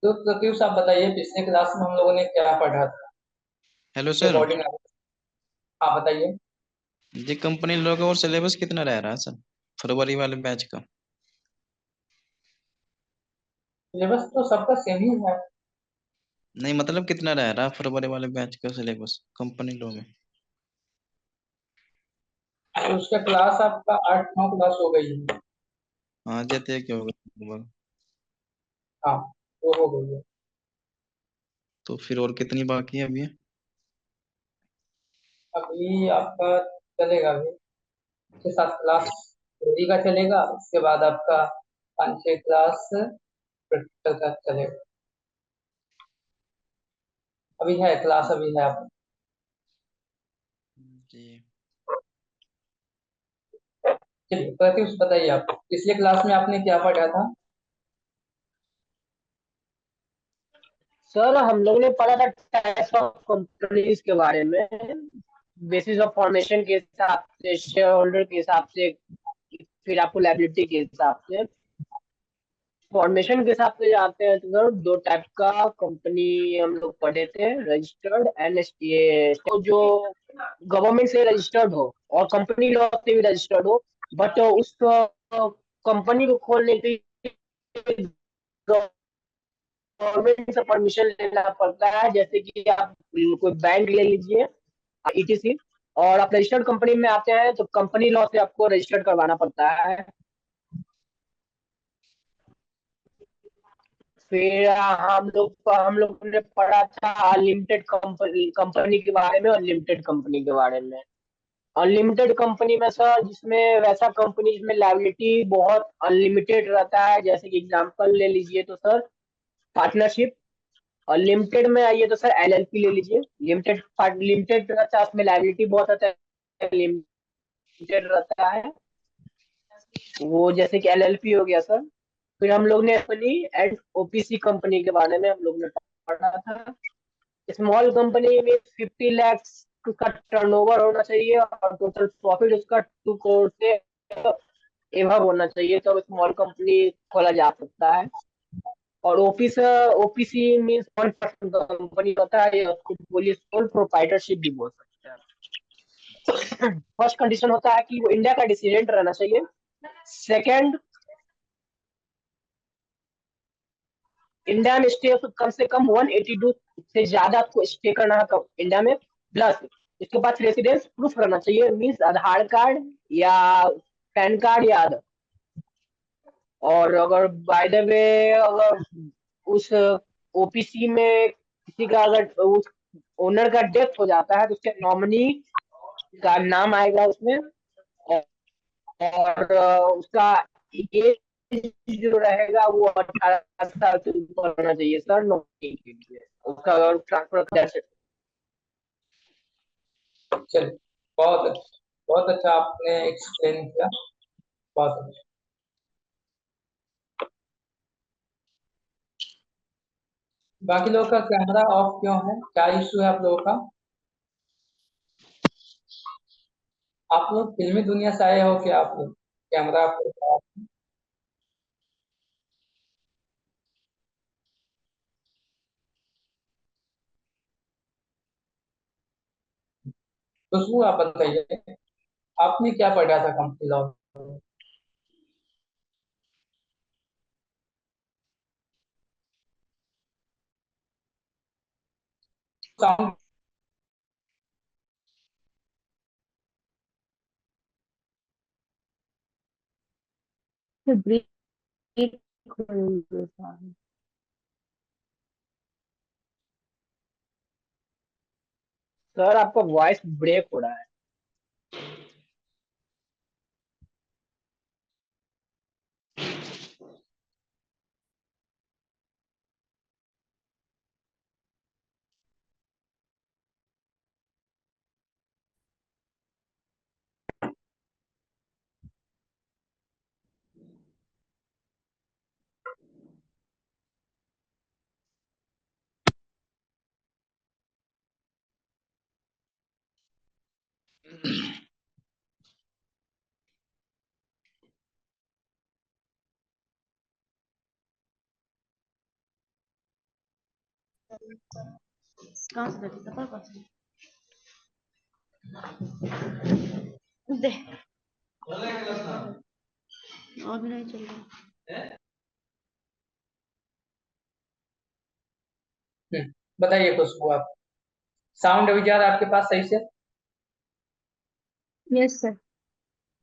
तो प्रत्युष आप बताइए, पिछले क्लास में हम लोगों ने क्या पढ़ा था? हेलो उसके सर। अकॉर्डिंग आप। हाँ, बताइए। जी कंपनी लोगो और सिलेबस कितना रह रहा है सर फरवरी वाले बैच का? सिलेबस तो सबका सेम ही है। नहीं मतलब कितना रह रहा है फरवरी वाले बैच का सिलेबस कंपनी लो में? तो उसका क्लास आपका 8-9 क्लास हो गई है। हाँ जैसे क्या होगा लगभग। हाँ, वो हो गई है। तो फिर और कितनी बाकी है अभी? अभी आपका चलेगा अभी 6-7 क्लास थ्योरी का चलेगा, उसके बाद आपका 5-6 क्लास प्रैक्टिकल का चलेगा। अभी है क्लास, अभी है आप। जी। चलिए प्रत्युष बताइए, आप पिछले क्लास में आपने क्या पढ़ा था? सर हम लोग ने पढ़ा था टाइप्स ऑफ कंपनीज के बारे में। बेसिस ऑफ फॉर्मेशन के हिसाब से, शेयर होल्डर के हिसाब से, फिर आपको लायबिलिटी के हिसाब से। फॉर्मेशन के हिसाब से जाते हैं तो सर दो टाइप का कंपनी हम लोग पढ़े थे, रजिस्टर्ड एंड ये तो जो गवर्नमेंट से रजिस्टर्ड हो और कंपनी लॉ से भी रजिस्टर्ड हो, बट उस कंपनी को खोलने के लिए गवर्नमेंट से परमिशन लेना पड़ता है। जैसे कि आप कोई बैंक ले लीजिए, ईटीसी, और आप रजिस्टर्ड कंपनी में आते हैं तो कंपनी लॉ से आपको रजिस्टर्ड करवाना पड़ता है। फिर हम लोग ने पढ़ा था अनलिमिटेड कंपनी कंपनी के बारे में और लिमिटेड कंपनी के बारे में। अनलिमिटेड कंपनी में सर जिसमें वैसा कंपनी जिसमें लायबिलिटी बहुत अनलिमिटेड रहता है, जैसे कि एग्जांपल ले लीजिए तो सर पार्टनरशिप। और लिमिटेड में आइए तो सर एलएलपी ले लीजिए। लिमिटेड रहता है, उसमें लायबिलिटी बहुत रहता है, लिमिटेड रहता है वो, जैसे कि एलएलपी हो गया सर। फिर हम लोग ने अपनी एंड ओपीसी कंपनी के बारे में हम लोग ने पढ़ा था। स्मॉल कंपनी में 50 लाख का टर्नओवर होना चाहिए और टोटल प्रॉफिट उसका 2 करोड़ से एवब होना चाहिए, तो स्मॉल कंपनी खोला जा सकता है। और ओपीसी मीन्स 1% कंपनी होता है, या उसको बोलिए सोल प्रोप्राइटरशिप भी बोल सकते हैं। फर्स्ट कंडीशन होता है कि वो इंडिया का डिसीडेंट रहना चाहिए। सेकंड, इंडिया में स्टे कम से कम 182 से ज्यादा आपको स्टे करना है इंडिया में। प्लस इसके पास रेसिडेंस प्रूफ रहना चाहिए, मीन्स आधार कार्ड या पैन कार्ड या आधार। और अगर बाय द वे अगर उस ओपीसी में किसी का अगर उस ओनर का डेथ हो जाता है तो उसके नॉमिनी का नाम आएगा उसमें। और उसका एज जो रहेगा वो 18 साल से ऊपर होना चाहिए सर, नौकरी के लिए उसका अगर ट्रांसफर कर सकते। चलिए, बहुत अच्छा, बहुत अच्छा आपने एक्सप्लेन किया। बहुत अच्छा। बाकी लोगों का कैमरा ऑफ क्यों है? क्या इशू है आप लोगों का? आप लोग फिल्मी दुनिया से आए हो क्या? आप लोग कैमरा आपको। खुशबू, आप बताइए, आपने क्या पढ़ा था company law? Sound. Break. Sir आपका वॉइस ब्रेक हो रहा है। कहाँ से देती था पास दे और भी नहीं चल रहा। बताइए खुशबू, आप साउंड अभी जा रहा है आपके पास सही से? Yes sir.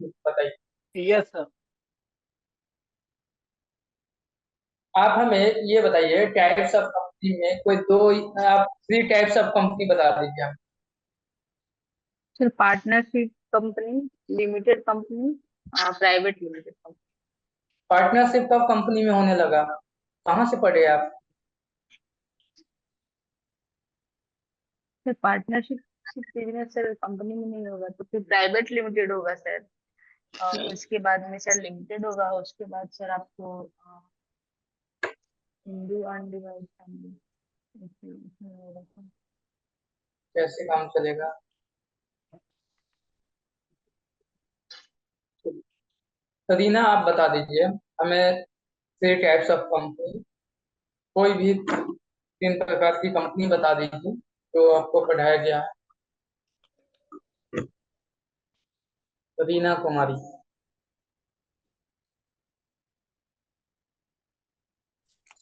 बताइए। Yes sir. आप हमें ये बताइए, टाइप्स ऑफ कंपनी में कोई दो, आप 3 टाइप्स ऑफ कंपनी बता दीजिए हमें। Sir partnership company, limited company, private limited company. Partnership कब कंपनी में होने लगा? कहाँ से पढ़े आप? Sir partnership business sir company में नहीं होगा तो फिर प्राइवेट लिमिटेड होगा सर, और उसके बाद में सर लिमिटेड होगा, उसके बाद सर आपको हिंदू अनडिवाइड फैमिली होगा सर। कैसे काम चलेगा? करीना, आप बता दीजिए हमें 3 टाइप्स ऑफ कंपनी, कोई भी 3 प्रकार की कंपनी बता दीजिए जो आपको पढ़ाया गया है। करीना कुमारी।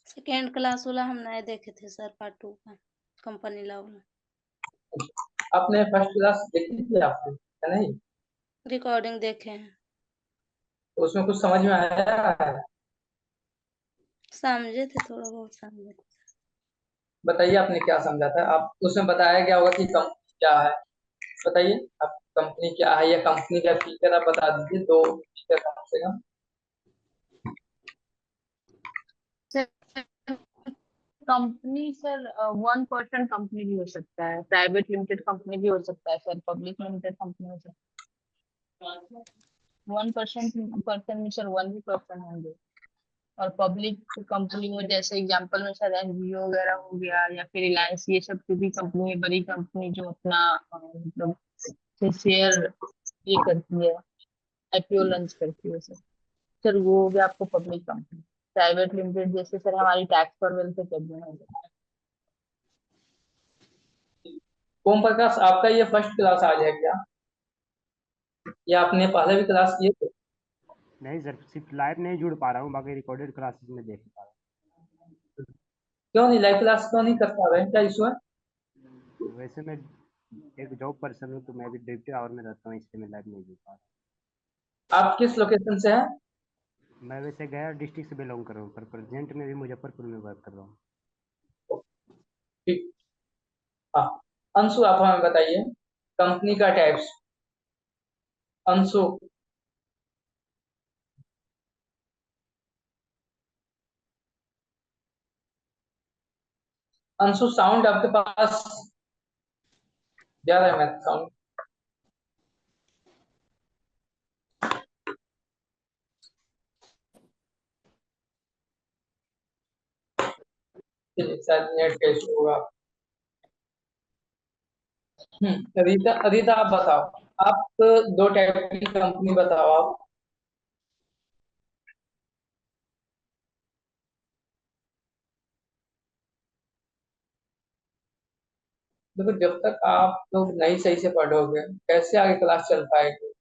सेकेंड क्लास वाला हम नहीं देखे थे सर, पार्ट 2 का कंपनी लॉ वाला। आपने फर्स्ट क्लास देखी थी आपने, है नहीं? रिकॉर्डिंग देखे हैं, तो उसमें कुछ समझ में आया है? समझे थे, थोड़ा बहुत समझे थे। बताइए आपने क्या समझा था? आप उसमें बताया गया होगा कि कंपनी क्या है, बताइए आप कंपनी क्या है या कंपनी का फीचर आप बता दीजिए, 2 फीचर कम से कम। कंपनी सर 1% कंपनी भी हो सकता है, प्राइवेट लिमिटेड कंपनी भी हो सकता है सर, पब्लिक लिमिटेड कंपनी हो सकता है। 1% पर्सन में सर 1 ही पर्सन होंगे, और पब्लिक कंपनी में जैसे एग्जांपल में सर एनजीओ वगैरह हो गया, या फिर रिलायंस, ये सब की भी कंपनी है, बड़ी कंपनी जो अपना मतलब शेयर ये करती है, आईपीओ लॉन्च करती है सर। सर वो हो गया आपको पब्लिक कंपनी। प्राइवेट लिमिटेड जैसे सर हमारी टैक्स पर वेल से कंपनी हो जाती है। ओम प्रकाश, आपका ये फर्स्ट क्लास आज है क्या, या आपने पहले भी क्लास किए थे? नहीं सर, सिर्फ लाइव नहीं जुड़ पा रहा हूँ, बाकी रिकॉर्डेड क्लासेस में देख पा रहा क्यों नहीं लाइव क्लास क्यों नहीं कर पा रहे हैं, क्या इशू है? हूँ। वैसे मैं एक जॉब पर्सन हूँ, तो मैं भी ड्यूटी आवर में रहता हूँ, इसलिए मैं लाइव नहीं जुड़ पा रहा आप किस लोकेशन से हैं? हूँ। मैं वैसे गया डिस्ट्रिक्ट से बिलोंग कर रहा हूँ, पर प्रेजेंट में भी मुजफ्फरपुर में वर्क कर रहा हूँ। ठीक। हाँ, अंशु आप हमें बताइए कंपनी का टाइप्स। अंशु, अंशु साउंड आपके पास जा रहा है? मैं साउंड शायद नेट का इशू होगा। रीता, रीता आप बताओ, आप 2 टाइप की कंपनी बताओ आप। देखो, जब तक आप लोग नहीं सही से पढ़ोगे कैसे आगे क्लास चल पाएगी?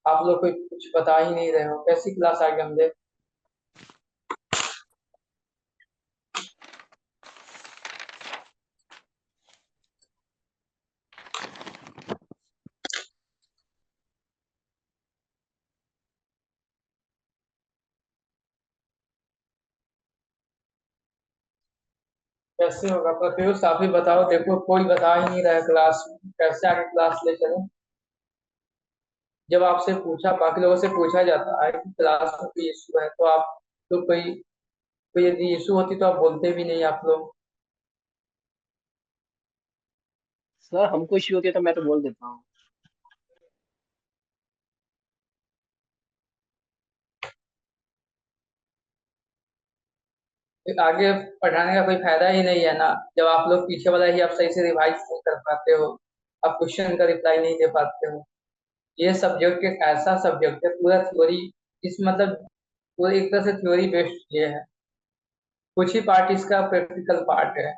आप लोग कोई कुछ बता ही नहीं रहे हो, कैसी क्लास आगे हम देख? कैसे होगा प्रत्युष, आप ही बताओ। देखो कोई बता ही नहीं रहा है क्लास में, कैसे आगे क्लास ले चले? जब आपसे पूछा, बाकी लोगों से पूछा जाता है कि क्लास में कोई इशू है, तो आप तो कोई कोई यदि इशू होती तो आप बोलते भी नहीं आप लोग। सर हमको इश्यू होती है तो मैं तो बोल देता हूँ। फिर आगे पढ़ाने का कोई फायदा ही नहीं है ना, जब आप लोग पीछे वाला ही आप सही से रिवाइज नहीं कर पाते हो, आप क्वेश्चन का रिप्लाई नहीं दे पाते हो। ये सब्जेक्ट एक ऐसा सब्जेक्ट है, पूरा थ्योरी इस मतलब वो एक तरह से थ्योरी बेस्ड ये है, कुछ ही पार्ट इसका प्रैक्टिकल पार्ट है।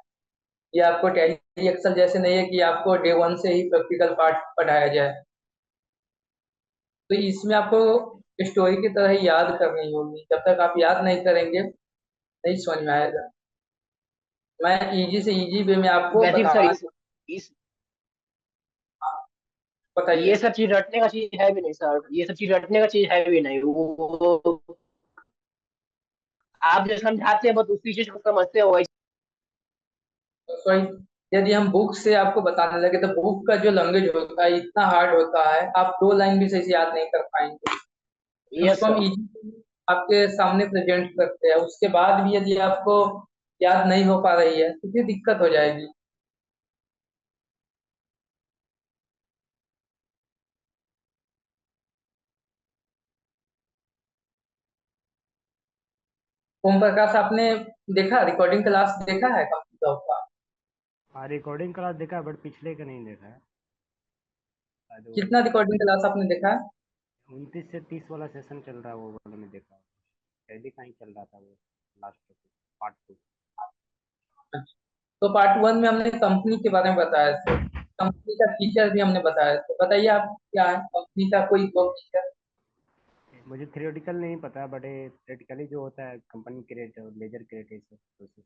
ये आपको टैली एक्सेल जैसे नहीं है कि आपको डे 1 से ही प्रैक्टिकल पार्ट पढ़ाया जाए। तो इसमें आपको स्टोरी की तरह ही याद करनी होगी, जब तक आप याद नहीं करेंगे नहीं समझ में आएगा। मैं इजी से इजी वे में आपको वैसे भी सर बताना इस बताइए। ये सब चीज रटने का चीज है भी नहीं सर, ये सब चीज रटने का चीज है भी नहीं। वो आप जो समझाते हैं बस उसी चीज को समझते हो वैसे। सॉरी, यदि हम बुक से आपको बताने लगे तो बुक का जो लैंग्वेज होता है इतना हार्ड होता है, आप 2 लाइन भी सही से याद नहीं कर पाएंगे। यस उसको हम सर। इजी आपके सामने प्रेजेंट करते हैं, उसके बाद भी यदि आपको याद नहीं हो पा रही है तो फिर दिक्कत हो जाएगी। ओम प्रकाश, आपने देखा रिकॉर्डिंग क्लास देखा है कंप्यूटर का? हाँ रिकॉर्डिंग क्लास देखा है, बट पिछले का नहीं देखा है। शायद वो कितना रिकॉर्डिंग क्लास आपने देखा है? 29 से 30 वाला सेशन चल रहा है, वो वाला में देखा। पहले का ही चल रहा था वो लास्ट पार्ट 2। तो पार्ट 1 में हमने कंपनी के बारे में बताया था, कंपनी का फीचर भी हमने बताया था। बताइए आप क्या है कंपनी का कोई दो फीचर। मुझे थियोरेटिकल नहीं पता, बट थियोरेटिकली जो होता है कंपनी क्रिएट और लेजर क्रिएट है सब प्रोसेस।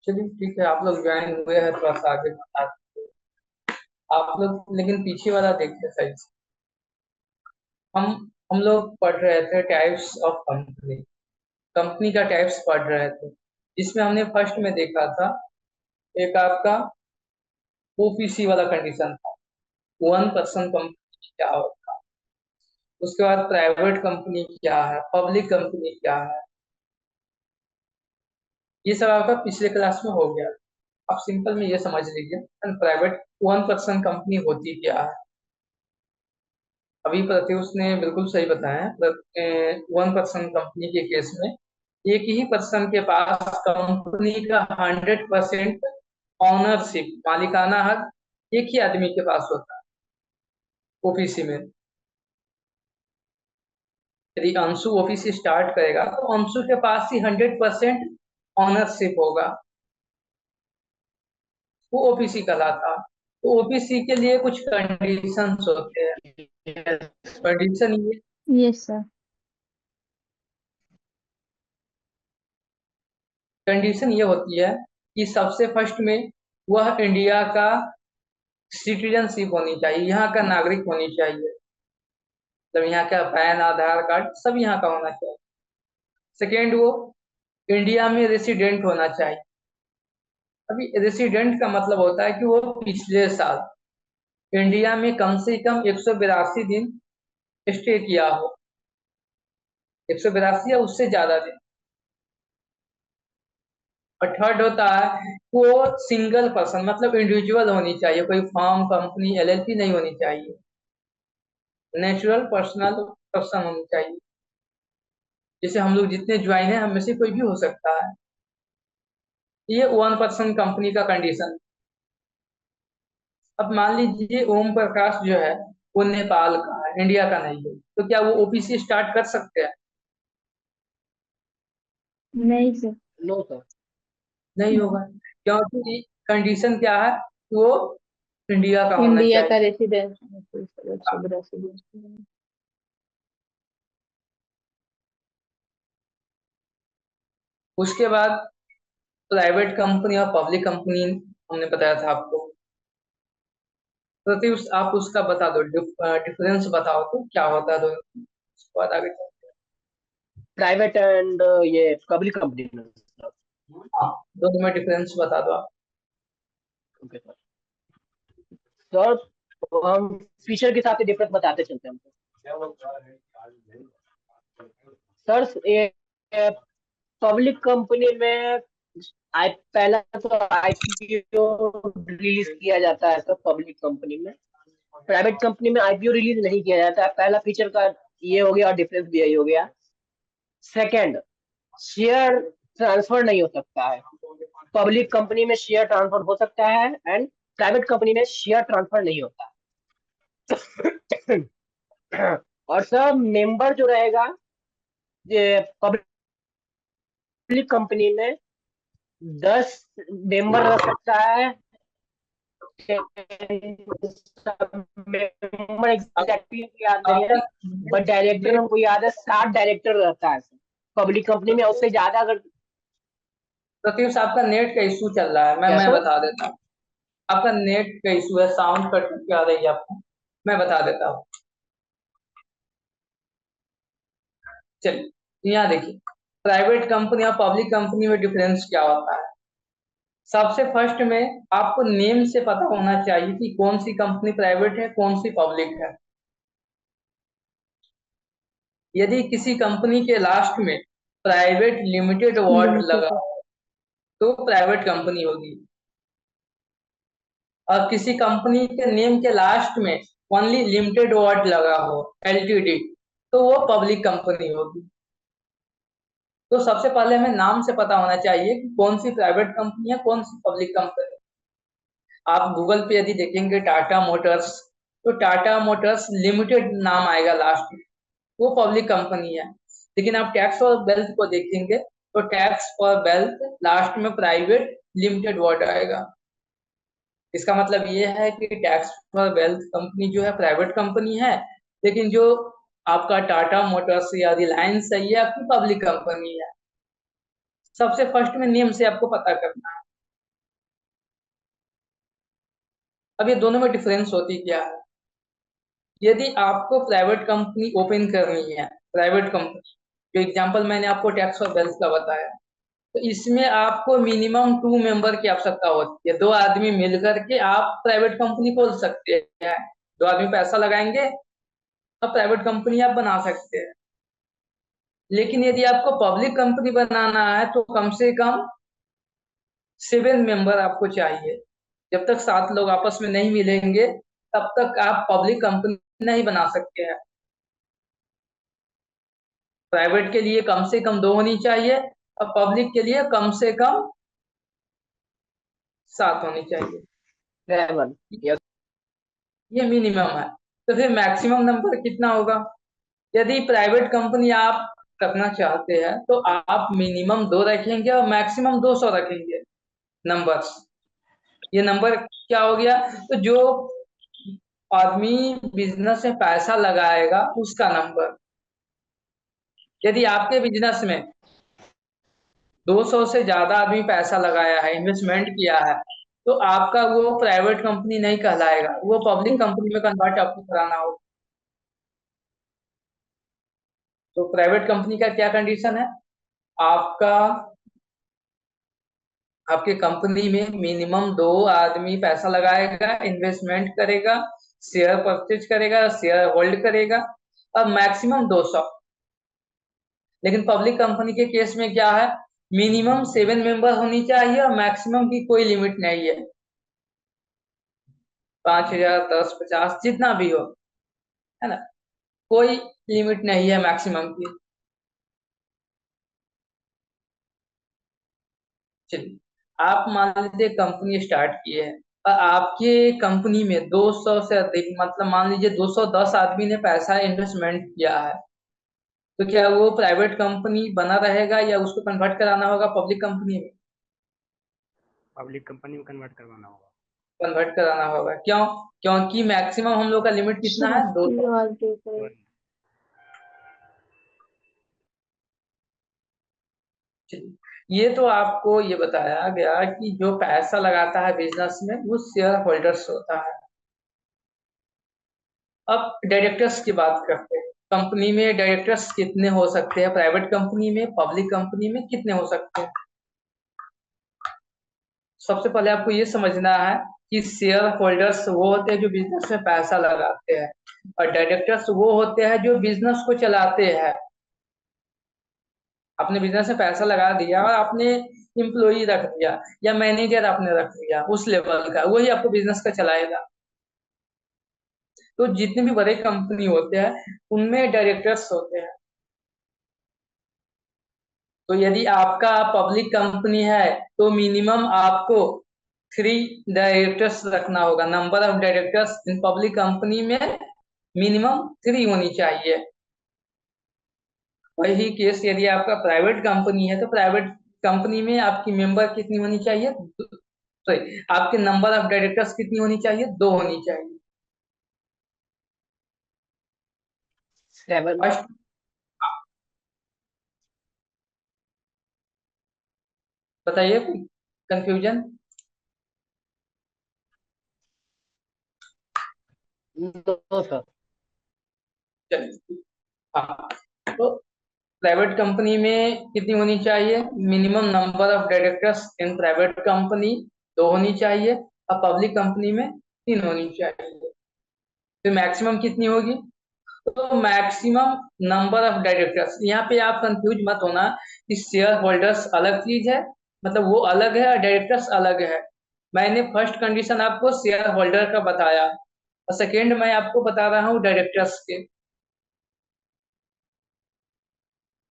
चलिए ठीक है, आप लोग ज्वाइन हुए हैं, थोड़ा सा आगे बता दीजिए। आप लोग लेकिन पीछे वाला देखिए सही से। हम हम लोग पढ़ रहे थे टाइप्स ऑफ कंपनी, कंपनी का टाइप्स पढ़ रहे थे, जिसमें हमने फर्स्ट में देखा था एक आपका ओपीसी वाला कंडीशन था, 1% कंपनी क्या होता है। उसके बाद प्राइवेट कंपनी क्या है, पब्लिक कंपनी क्या है, ये सब आपका पिछले क्लास में हो गया। आप सिंपल में ये समझ लीजिए प्राइवेट 1% कंपनी होती क्या है। अभी प्रत्युष ने बिल्कुल सही बताया है, 1% कंपनी के केस में एक ही पर्सन के पास कंपनी का 100% ऑनरशिप, मालिकाना हक एक ही आदमी के पास होता है ओपीसी में। यदि अंशु ओपीसी स्टार्ट करेगा तो अंशु के पास ही 100% ऑनरशिप होगा, वो ओपीसी कहलाता। तो ओपीसी के लिए कुछ कंडीशंस होते हैं। कंडीशन ये यस सर। कंडीशन ये होती है कि सबसे फर्स्ट में वह इंडिया का सिटीजनशिप होनी चाहिए, यहाँ का नागरिक होनी चाहिए, मतलब यहाँ का पैन आधार कार्ड सब यहाँ का होना चाहिए। सेकेंड, वो इंडिया में रेसिडेंट होना चाहिए। अभी रेसिडेंट का मतलब होता है कि वो पिछले साल इंडिया में कम से कम 182 दिन स्टे किया हो, 182 या उससे ज्यादा दिन। और थर्ड होता है वो सिंगल पर्सन, मतलब इंडिविजुअल होनी चाहिए, कोई फर्म कंपनी एलएलपी नहीं होनी चाहिए, नेचुरल पर्सनल पर्सन होनी चाहिए। जैसे हम लोग जितने ज्वाइन है हम में से कोई भी हो सकता है। ये 1% कंपनी का कंडीशन। अब मान लीजिए ओम प्रकाश जो है वो नेपाल का है, इंडिया का नहीं है, तो क्या वो ओपीसी स्टार्ट कर सकते हैं? नहीं सर। No sir. नहीं होगा, क्योंकि कंडीशन क्या है कि वो इंडिया का होना इंडिया का चाहिए। Residence residence. उसके बाद प्राइवेट कंपनी और पब्लिक कंपनी हमने बताया था आपको। प्रति आप उसका बता दो, डिफरेंस बताओ तो क्या होता है दोनों, उसके बाद आगे चलते प्राइवेट एंड ये पब्लिक कंपनी में सर। हैं। हाँ, दोनों में डिफरेंस बता दो आप। Okay sir. सर तो हम फीचर के साथ डिफरेंस बताते चलते हैं हमको। सर ये पब्लिक कंपनी में पहला तो आईपीओ रिलीज किया जाता है सर पब्लिक कंपनी में। प्राइवेट कंपनी में आईपीओ रिलीज नहीं किया जाता है। पहला फीचर का ये हो गया और डिफरेंस भी यही हो गया। सेकंड, शेयर ट्रांसफर नहीं हो सकता है। पब्लिक कंपनी में शेयर ट्रांसफर हो सकता है एंड प्राइवेट कंपनी में शेयर ट्रांसफर नहीं होता। और सब मेंबर जो रहेगा पब्लिक कंपनी में 10 मेंबर रह सकता है। मेंबर एग्जैक्टली याद नहीं है, आपका बट डायरेक्टर हमको याद है 60 डायरेक्टर रहता है पब्लिक कंपनी में। उससे ज्यादा अगर प्रत्युष आपका नेट का इशू चल रहा है, मैं कैसा बता देता हूँ। आपका नेट का इशू है, साउंड कट के आ रही है आपको, मैं बता देता हूँ। चलिए यहाँ देखिए, प्राइवेट कंपनी और पब्लिक कंपनी में डिफरेंस क्या होता है। सबसे फर्स्ट में आपको नेम से पता होना चाहिए कि कौन सी कंपनी प्राइवेट है, कौन सी पब्लिक है। यदि किसी कंपनी के लास्ट में प्राइवेट लिमिटेड वर्ड लगा तो प्राइवेट कंपनी होगी, और किसी कंपनी के नेम के लास्ट में ओनली लिमिटेड वर्ड लगा हो, एलटीडी, तो वो पब्लिक कंपनी होगी। तो सबसे पहले हमें नाम से पता होना चाहिए कि कौन सी प्राइवेट कंपनी है, कौन सी पब्लिक कंपनी। आप गूगल पे यदि देखेंगे टाटा मोटर्स, तो टाटा मोटर्स लिमिटेड नाम आएगा लास्ट में, वो पब्लिक कंपनी है। लेकिन आप टैक्स और वेल्थ को देखेंगे तो टैक्स और वेल्थ लास्ट में प्राइवेट लिमिटेड वर्ड आएगा। इसका मतलब ये है कि टैक्स और वेल्थ कंपनी जो है प्राइवेट कंपनी है, लेकिन जो आपका टाटा मोटर्स या रिलायंस है ये आपकी पब्लिक कंपनी है। सबसे फर्स्ट में नेम से आपको पता करना है। अब ये दोनों में डिफरेंस होती क्या है। यदि आपको प्राइवेट कंपनी ओपन करनी है, प्राइवेट कंपनी, जो एग्जांपल मैंने आपको टैक्स और वेल्थ का बताया, तो इसमें आपको मिनिमम 2 मेंबर की आवश्यकता होती है। 2 आदमी मिलकर के आप प्राइवेट कंपनी खोल सकते हैं। 2 आदमी पैसा लगाएंगे और प्राइवेट कंपनी आप बना सकते हैं। लेकिन यदि आपको पब्लिक कंपनी बनाना है तो कम से कम 7 मेंबर आपको चाहिए। जब तक 7 लोग आपस में नहीं मिलेंगे तब तक आप पब्लिक कंपनी नहीं बना सकते हैं। प्राइवेट के लिए कम से कम 2 होनी चाहिए और पब्लिक के लिए कम से कम 7 होनी चाहिए। 7? ये मिनिमम है। तो फिर मैक्सिमम नंबर कितना होगा। यदि प्राइवेट कंपनी आप करना चाहते हैं तो आप मिनिमम 2 रखेंगे और मैक्सिमम 200 रखेंगे नंबर्स। ये नंबर क्या हो गया, तो जो आदमी बिजनेस में पैसा लगाएगा उसका नंबर। यदि आपके बिजनेस में 200 से ज्यादा आदमी पैसा लगाया है, इन्वेस्टमेंट किया है, तो आपका वो प्राइवेट कंपनी नहीं कहलाएगा, वो पब्लिक कंपनी में कन्वर्ट आपको कराना होगा। तो प्राइवेट कंपनी का क्या कंडीशन है, आपका आपके कंपनी में मिनिमम 2 आदमी पैसा लगाएगा, इन्वेस्टमेंट करेगा, शेयर परचेज करेगा, शेयर होल्ड करेगा, और मैक्सिमम 200। लेकिन पब्लिक कंपनी के केस में क्या है, मिनिमम 7 मेंबर होनी चाहिए और मैक्सिमम की कोई लिमिट नहीं है। 5,000, 10, 50 जितना भी हो, है ना, कोई लिमिट नहीं है मैक्सिमम की। चलिए, आप मान लीजिए कंपनी स्टार्ट किए हैं और आपके कंपनी में 200 से अधिक, मतलब मान लीजिए 210 आदमी ने पैसा इन्वेस्टमेंट किया है, तो क्या वो प्राइवेट कंपनी बना रहेगा या उसको कन्वर्ट कराना होगा पब्लिक कंपनी में। पब्लिक कंपनी में कन्वर्ट करवाना होगा। कन्वर्ट कराना होगा, क्यों, क्योंकि मैक्सिमम हम लोग का लिमिट कितना है, 200। तो ये तो आपको ये बताया गया कि जो पैसा लगाता है बिजनेस में वो शेयर होल्डर्स होता है। अब डायरेक्टर्स की बात करते हैं। कंपनी में डायरेक्टर्स कितने हो सकते हैं, प्राइवेट कंपनी में, पब्लिक कंपनी में कितने हो सकते हैं। सबसे पहले आपको ये समझना है कि शेयर होल्डर्स वो होते हैं जो बिजनेस में पैसा लगाते हैं, और डायरेक्टर्स वो होते हैं जो बिजनेस को चलाते हैं। आपने बिजनेस में पैसा लगा दिया और आपने एम्प्लॉई रख दिया या मैनेजर आपने रख दिया उस लेवल का, वही आपको बिजनेस का चलाएगा। तो जितने भी बड़े कंपनी होते हैं उनमें डायरेक्टर्स होते हैं। तो यदि आपका पब्लिक कंपनी है तो मिनिमम आपको 3 डायरेक्टर्स रखना होगा। Number of directors in public company में मिनिमम 3 होनी चाहिए। वही केस यदि आपका प्राइवेट कंपनी है तो प्राइवेट कंपनी में आपकी मेंबर कितनी होनी चाहिए, सॉरी, आपके नंबर ऑफ डायरेक्टर्स कितनी होनी चाहिए, 2 होनी चाहिए। 7। फर्स्ट, बताइए कोई कंफ्यूजन। 2 सर। चलिए, हाँ, तो प्राइवेट कंपनी में कितनी होनी चाहिए, minimum number of directors in private company 2 होनी चाहिए, और पब्लिक कंपनी में 3 होनी चाहिए। तो मैक्सिमम कितनी होगी, तो मैक्सिमम नंबर ऑफ डायरेक्टर्स, यहाँ पे आप कंफ्यूज मत होना कि शेयर होल्डर्स अलग चीज है, मतलब वो अलग है और डायरेक्टर्स अलग है। मैंने फर्स्ट कंडीशन आपको शेयर होल्डर का बताया और सेकेंड मैं आपको बता रहा हूँ डायरेक्टर्स के।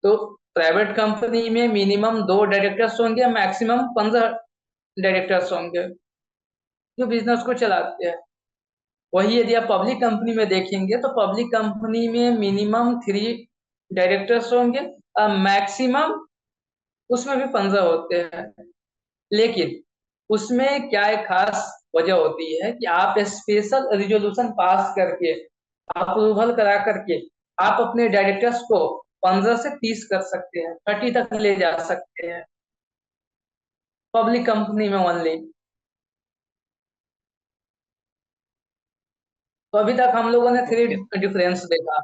तो प्राइवेट कंपनी में मिनिमम 2 डायरेक्टर्स होंगे, मैक्सिमम 15 डायरेक्टर्स होंगे जो बिजनेस को चलाते हैं। वही यदि आप पब्लिक कंपनी में देखेंगे तो पब्लिक कंपनी में मिनिमम 3 डायरेक्टर्स होंगे और मैक्सिमम उसमें भी 15 होते हैं। लेकिन उसमें क्या एक खास वजह होती है कि आप स्पेशल रिजोल्यूशन पास करके, अप्रूवल करा करके आप अपने डायरेक्टर्स को 15 से 30 कर सकते हैं, 30 तक ले जा सकते हैं पब्लिक कंपनी में ओनली। तो अभी तक हम लोगों ने 3 ओके। डिफरेंस देखा।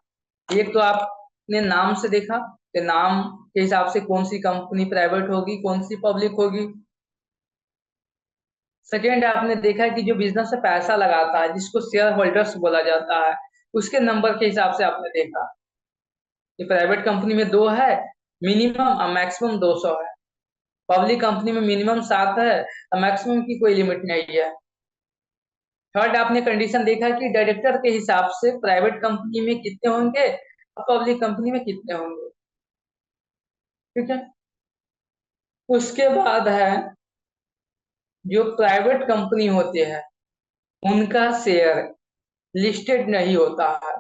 एक तो आपने नाम से देखा कि नाम के हिसाब से कौन सी कंपनी प्राइवेट होगी, कौन सी पब्लिक होगी। सेकेंड, आपने देखा कि जो बिजनेस से पैसा लगाता है जिसको शेयर होल्डर्स बोला जाता है, उसके नंबर के हिसाब से आपने देखा कि प्राइवेट कंपनी में 2 है मिनिमम और मैक्सिमम 200 है, पब्लिक कंपनी में मिनिमम 7 है और मैक्सिमम की कोई लिमिट नहीं है। थर्ड, आपने कंडीशन देखा कि डायरेक्टर के हिसाब से प्राइवेट कंपनी में कितने होंगे और पब्लिक कंपनी में कितने होंगे। ठीक है, उसके बाद है जो प्राइवेट कंपनी होते हैं उनका शेयर लिस्टेड नहीं होता है।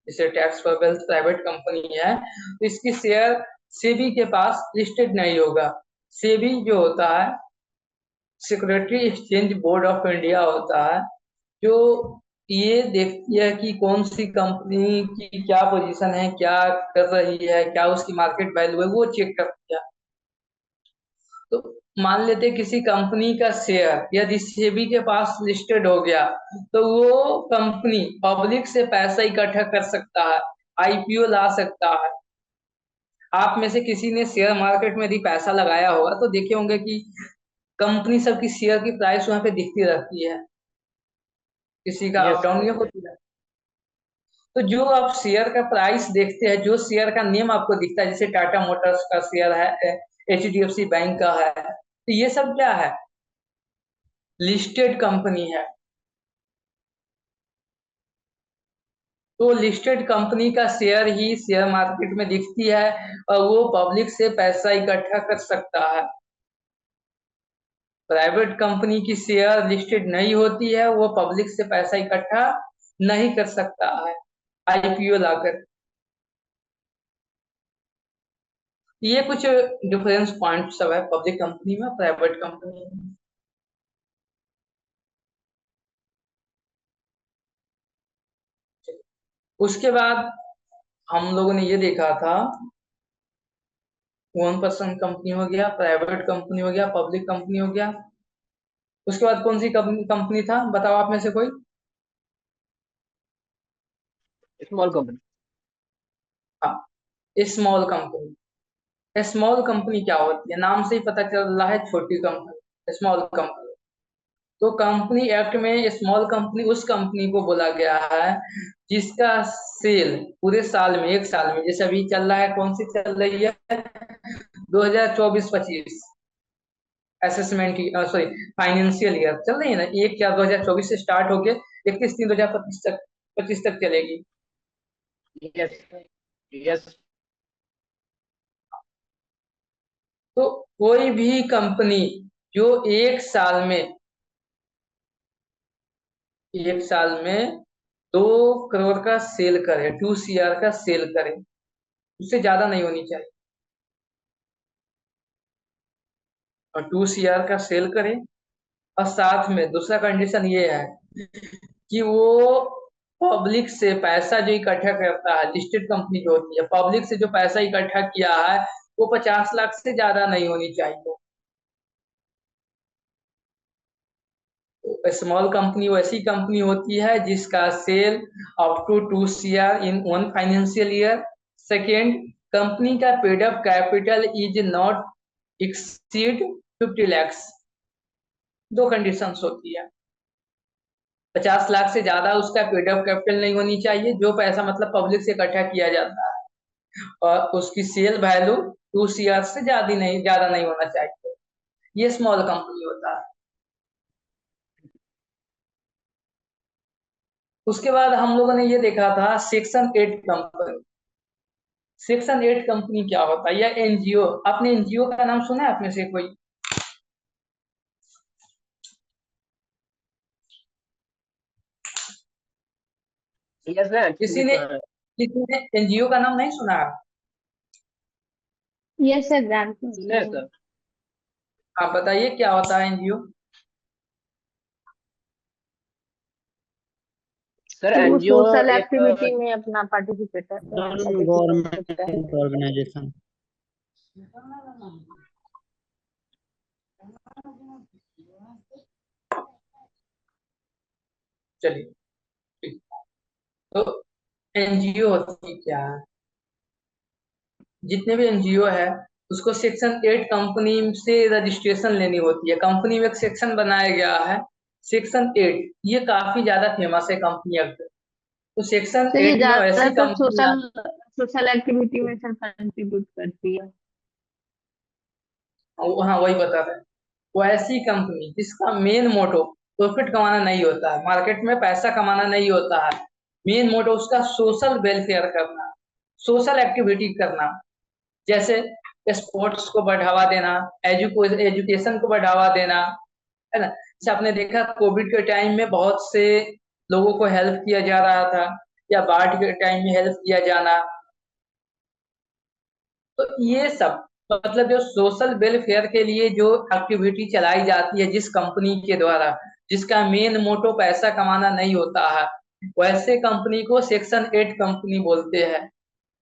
जैसे tax for wealth private company है तो इसकी शेयर सेबी के पास लिस्टेड नहीं होगा। सेबी जो होता है security exchange board of India होता है, जो ये देखती है कि कौन सी कंपनी की क्या पोजीशन है, क्या कर रही है, क्या उसकी मार्केट वैल्यू है, वो चेक करती है। तो मान लेते किसी कंपनी का शेयर यदि सेबी के पास लिस्टेड हो गया तो वो कंपनी पब्लिक से पैसा इकट्ठा कर सकता है, आईपीओ ला सकता है। आप में से किसी ने शेयर मार्केट में यदि पैसा लगाया होगा तो देखे होंगे कि कंपनी सब की शेयर की प्राइस वहां पे दिखती रहती है, किसी का अप यस डाउन सर। ये होती है। तो जो आप शेयर का प्राइस देखते हैं, जो शेयर का नेम आपको दिखता है, जैसे टाटा मोटर्स का शेयर है, एचडीएफसी बैंक का है, तो ये सब क्या है, लिस्टेड कंपनी है। तो लिस्टेड कंपनी का शेयर ही शेयर मार्केट में दिखती है और वो पब्लिक से पैसा इकट्ठा कर सकता है। प्राइवेट कंपनी की शेयर लिस्टेड नहीं होती है, वो पब्लिक से पैसा इकट्ठा नहीं कर सकता है आईपीओ लाकर। ये कुछ डिफरेंस पॉइंट सब है पब्लिक कंपनी में, प्राइवेट कंपनी में। उसके बाद हम लोगों ने ये देखा था 1% कंपनी हो गया, प्राइवेट कंपनी हो गया, पब्लिक कंपनी हो गया। उसके बाद कौन सी कंपनी था, बताओ आप में से कोई। Small company. हाँ, स्मॉल कंपनी। स्मॉल कंपनी क्या होती है, नाम से ही पता चल रहा है छोटी कंपनी, स्मॉल कंपनी। तो कंपनी एक्ट में स्मॉल कंपनी उस कंपनी को बोला गया है जिसका सेल पूरे साल में, एक साल में, जैसे अभी चल रहा है, कौन सी चल रही है 2024-25, असेसमेंट सॉरी फाइनेंशियल ईयर चल रही है ना, 1/4/2024 से स्टार्ट होके 31/3/2025 तक 25 तक चलेगी। Yes yes. तो कोई भी कंपनी जो एक साल में 2 करोड़ का सेल करे, 2 CR का सेल करे, उससे ज्यादा नहीं होनी चाहिए। और 2 CR का सेल करे, और साथ में दूसरा कंडीशन ये है कि वो पब्लिक से पैसा जो इकट्ठा करता है, लिस्टेड कंपनी जो होती है, पब्लिक से जो पैसा इकट्ठा किया है वो 50 लाख से ज्यादा नहीं होनी चाहिए। स्मॉल कंपनी वैसी कंपनी होती है जिसका sale up to 2 CR in 1 financial year. Second, company का paid up capital is not exceed 50 lakhs. 2 conditions होती है, 50 लाख से ज्यादा उसका पेड अप कैपिटल नहीं होनी चाहिए, जो पैसा मतलब पब्लिक से इकट्ठा किया जाता है, और उसकी सेल वैल्यू 2 CR से ज्यादा नहीं होना चाहिए। ये स्मॉल कंपनी होता है। उसके बाद हम लोगों ने ये देखा था सेक्शन 8 कंपनी। सेक्शन 8 कंपनी क्या होता है, या एनजीओ। आपने एनजीओ का नाम सुना है आप में से कोई? यस है, किसी ये ने तो है। किसी ने एनजीओ का नाम नहीं सुना है? यस सर, जानती सुने हूँ। सर। आप बताइए क्या होता है एनजीओ? सर कि वो एनजीओ सोशल एक एक्टिविटी में अपना पार्टिसिपेट गवर्नमेंट करता है। ऑर्गेनाइजेशन। चलिए ठीक। तो एनजीओ होती क्या है? जितने भी एनजीओ है उसको सेक्शन 8 कंपनी से रजिस्ट्रेशन लेनी होती है। कंपनी में एक सेक्शन बनाया गया है सेक्शन 8, ये काफी ज्यादा फेमस है कंपनी अब। तो सेक्शन तो ये 8 में वैसी ज्यादातर कंपनियां, सोशल एक्टिविटी में सर कंट्रीब्यूट करती है। हाँ वही बता रहे हैं, वो ऐसी कंपनी जिसका मेन मोटो प्रॉफिट कमाना नहीं होता है, मार्केट में पैसा कमाना नहीं होता है। मेन मोटो उसका सोशल वेलफेयर करना, सोशल एक्टिविटी करना, जैसे स्पोर्ट्स को बढ़ावा देना, एजुकेशन को बढ़ावा देना, है ना। जैसे आपने देखा कोविड के टाइम में बहुत से लोगों को हेल्प किया जा रहा था, या बाढ़ के टाइम में हेल्प किया जाना। तो ये सब मतलब जो सोशल वेलफेयर के लिए जो एक्टिविटी चलाई जाती है जिस कंपनी के द्वारा, जिसका मेन मोटो पैसा कमाना नहीं होता है, वैसे कंपनी को सेक्शन 8 कंपनी बोलते हैं।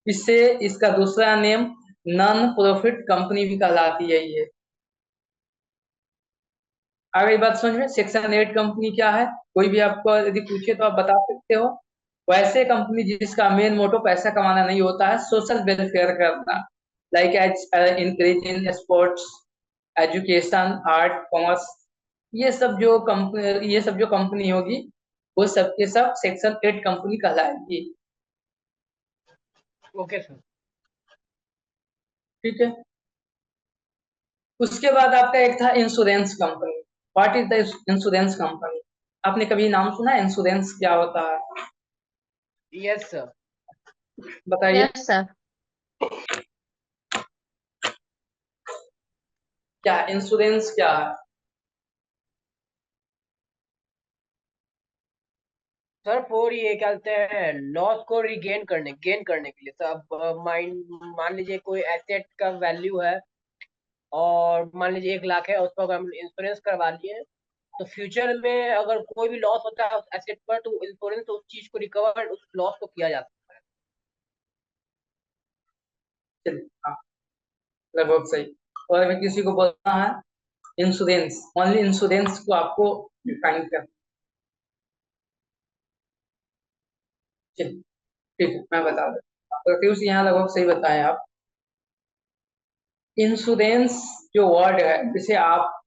इससे इसका दूसरा नेम नॉन प्रॉफिट कंपनी भी कहलाती है ये। आ गई बात समझ में? सेक्शन 8 कंपनी क्या है, कोई भी आपको यदि पूछे तो आप बता सकते हो। वैसे कंपनी जिसका मेन मोटो पैसा कमाना नहीं होता है, सोशल वेलफेयर करना, like as encourage in sports, education, art, commerce. ये सब जो कंपनी होगी वो सब के सब सेक्शन 8 कंपनी कहलाएगी। Okay sir. ठीक है। उसके बाद आपका एक था insurance company. What is the insurance company? आपने कभी नाम सुना है इंश्योरेंस क्या होता है? Yes sir. बताइए यस सर। क्या इंश्योरेंस क्या है? सर फॉर ये क्या कहते हैं, लॉस को गेन करने के लिए सर। अब मान लीजिए कोई एसेट का वैल्यू है, और मान लीजिए 1 लाख है, उसको अगर हम इंश्योरेंस करवा लिए तो फ्यूचर में अगर कोई भी लॉस होता है उस एसेट पर, तो इंश्योरेंस उस चीज को रिकवर, उस लॉस को किया जाता है। चलिए हाँ, लगभग सही। और अगर किसी को बोलना है इंश्योरेंस, ओनली इंश्योरेंस को आपको डिफाइन कर। चलिए ठीक है, मैं बता देता हूँ। प्रत्युष यहाँ लगभग सही बताएं आप। इंश्योरेंस जो वर्ड है, जैसे आप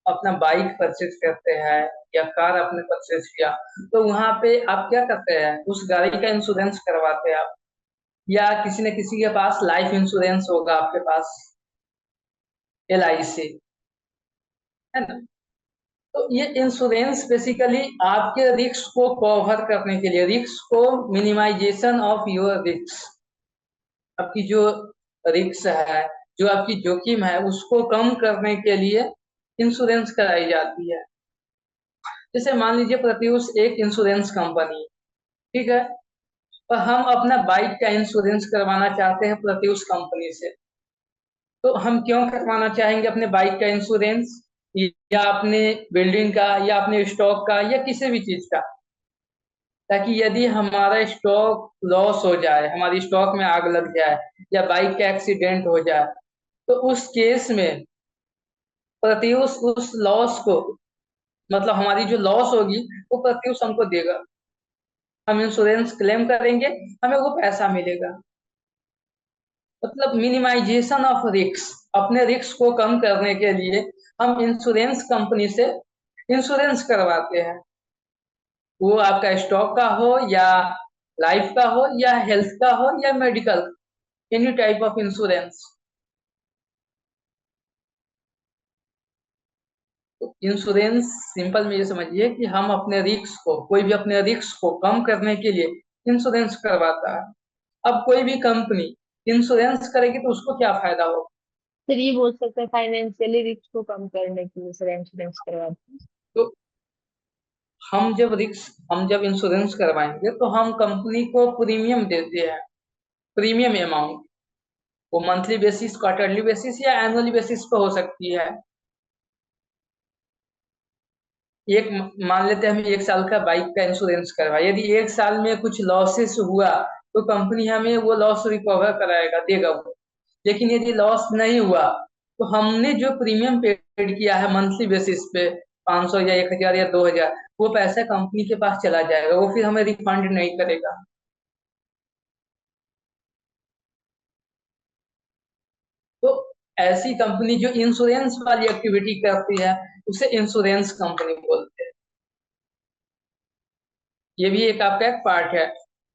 अपना बाइक परचेज करते हैं या कार आपने परचेज किया, तो वहां पे आप क्या करते हैं, उस गाड़ी का इंश्योरेंस करवाते हैं आप। या किसी न किसी के पास लाइफ इंश्योरेंस होगा, आपके पास LIC। है ना। तो ये इंश्योरेंस बेसिकली आपके रिस्क को कवर करने के लिए, रिस्क को मिनिमाइजेशन ऑफ योर रिस्क, आपकी जो रिस्क है, जो आपकी जोखिम है, उसको कम करने के लिए इंश्योरेंस कराई जाती है। जैसे मान लीजिए प्रत्यूष एक इंश्योरेंस कंपनी है, ठीक है, और हम अपना बाइक का इंश्योरेंस करवाना चाहते हैं प्रत्यूष कंपनी से। तो हम क्यों करवाना चाहेंगे अपने बाइक का इंश्योरेंस, या अपने बिल्डिंग का, या अपने स्टॉक का, या किसी भी चीज का, ताकि यदि हमारा स्टॉक लॉस हो जाए, हमारी स्टॉक में आग लग जाए, या बाइक का एक्सीडेंट हो जाए, तो उस केस में प्रत्यूष उस लॉस को, मतलब हमारी जो लॉस होगी वो प्रत्यूष हमको देगा। हम इंश्योरेंस क्लेम करेंगे, हमें वो पैसा मिलेगा। मतलब मिनिमाइजेशन ऑफ रिस्क, अपने रिस्क को कम करने के लिए हम इंश्योरेंस कंपनी से इंश्योरेंस करवाते हैं। वो आपका स्टॉक का हो, या लाइफ का हो, या हेल्थ का हो, या medical, any type of insurance. Insurance simple में ये समझिए कि हम अपने रिस्क को, कोई भी अपने रिस्क को कम करने के लिए इंश्योरेंस करवाता है। अब कोई भी कंपनी इंश्योरेंस करेगी तो उसको क्या फायदा होगा। सर ये बोल सकते हैं फाइनेंशियली रिस्क को कम करने के लिए सर इंश्योरेंस करवाते हैं। तो हम जब इंश्योरेंस करवाएंगे तो हम कंपनी को प्रीमियम देते हैं, प्रीमियम अमाउंट, वो मंथली बेसिस, क्वार्टरली बेसिस, या एनुअली बेसिस पे हो सकती है। एक मान लेते हैं हम 1 साल का बाइक का इंश्योरेंस करवाया, यदि 1 साल में कुछ लॉसेस हुआ तो कंपनी हमें वो लॉस रिकवर कराएगा, देगा वो। लेकिन यदि लॉस नहीं हुआ तो हमने जो प्रीमियम पेड किया है मंथली बेसिस पे, 500 या 1000 या 2000, वो पैसा कंपनी के पास चला जाएगा, वो फिर हमें रिफंड नहीं करेगा। तो ऐसी कंपनी जो इंश्योरेंस वाली एक्टिविटी करती है उसे इंश्योरेंस कंपनी बोलते हैं। ये भी एक आपका एक पार्ट है।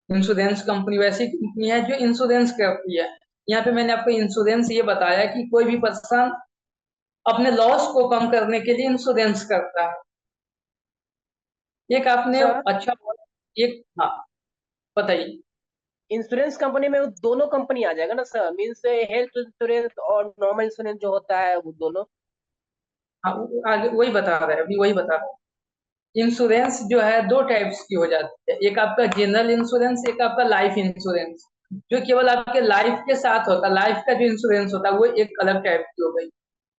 इंश्योरेंस कंपनी वैसी कंपनी है जो इंश्योरेंस करती है। यहाँ पे मैंने आपको इंश्योरेंस ये बताया कि कोई भी पर्सन अपने लॉस को कम करने के लिए इंश्योरेंस करता है। एक आपने सर अच्छा एक, हाँ बताइए। इंश्योरेंस कंपनी में वो दोनों कंपनी आ जाएगा ना सर, मीन्स हेल्थ इंश्योरेंस और नॉर्मल इंश्योरेंस जो होता है वो दोनों। हाँ आगे वही बता रहे हैं, अभी वही बता रहे हैं। इंश्योरेंस जो है दो टाइप्स की हो जाती है, एक आपका जनरल इंश्योरेंस, एक आपका लाइफ इंश्योरेंस, जो केवल आपके लाइफ के साथ होता है। लाइफ का जो इंश्योरेंस होता है वो एक अलग टाइप की हो गई।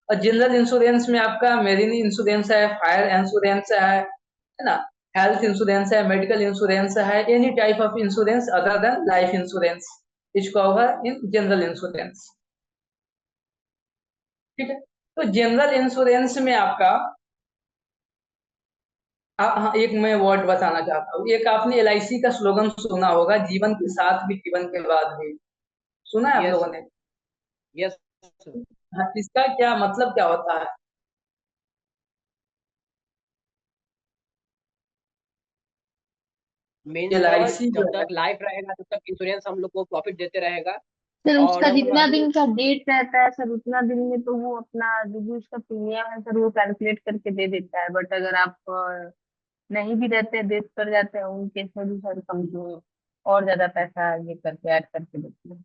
और जनरल इंश्योरेंस में आपका मेरीन इंश्योरेंस है, फायर इंश्योरेंस है ना, हेल्थ इंश्योरेंस है, मेडिकल इंश्योरेंस है, any type of insurance other than life insurance is cover in general insurance. ठीक है, तो जनरल इंश्योरेंस में आपका हाँ, एक मैं वर्ड बताना चाहता हूँ। एक आपने एलआईसी का स्लोगन सुना होगा, जीवन के साथ भी जीवन के बाद भी, सुना है आप यस, लोगों ने। यस। हाँ, इसका क्या मतलब क्या होता है। मीन्स एलआईसी जब जो है, तक लाइफ रहेगा तब तक इंश्योरेंस हम लोग को प्रॉफिट देते रहेगा। सर और उसका अगर जितना हम दिन लोग का डेट रहता है सर उतना दिन में तो वो अपना जो भी उसका प्रीमियम है सर वो कैलकुलेट करके दे देता है। बट अगर आप नहीं भी रहते, डेथ कर जाते हैं, उन केस में भी सर कंपनी और ज्यादा पैसा ये करके ऐड करके देती है।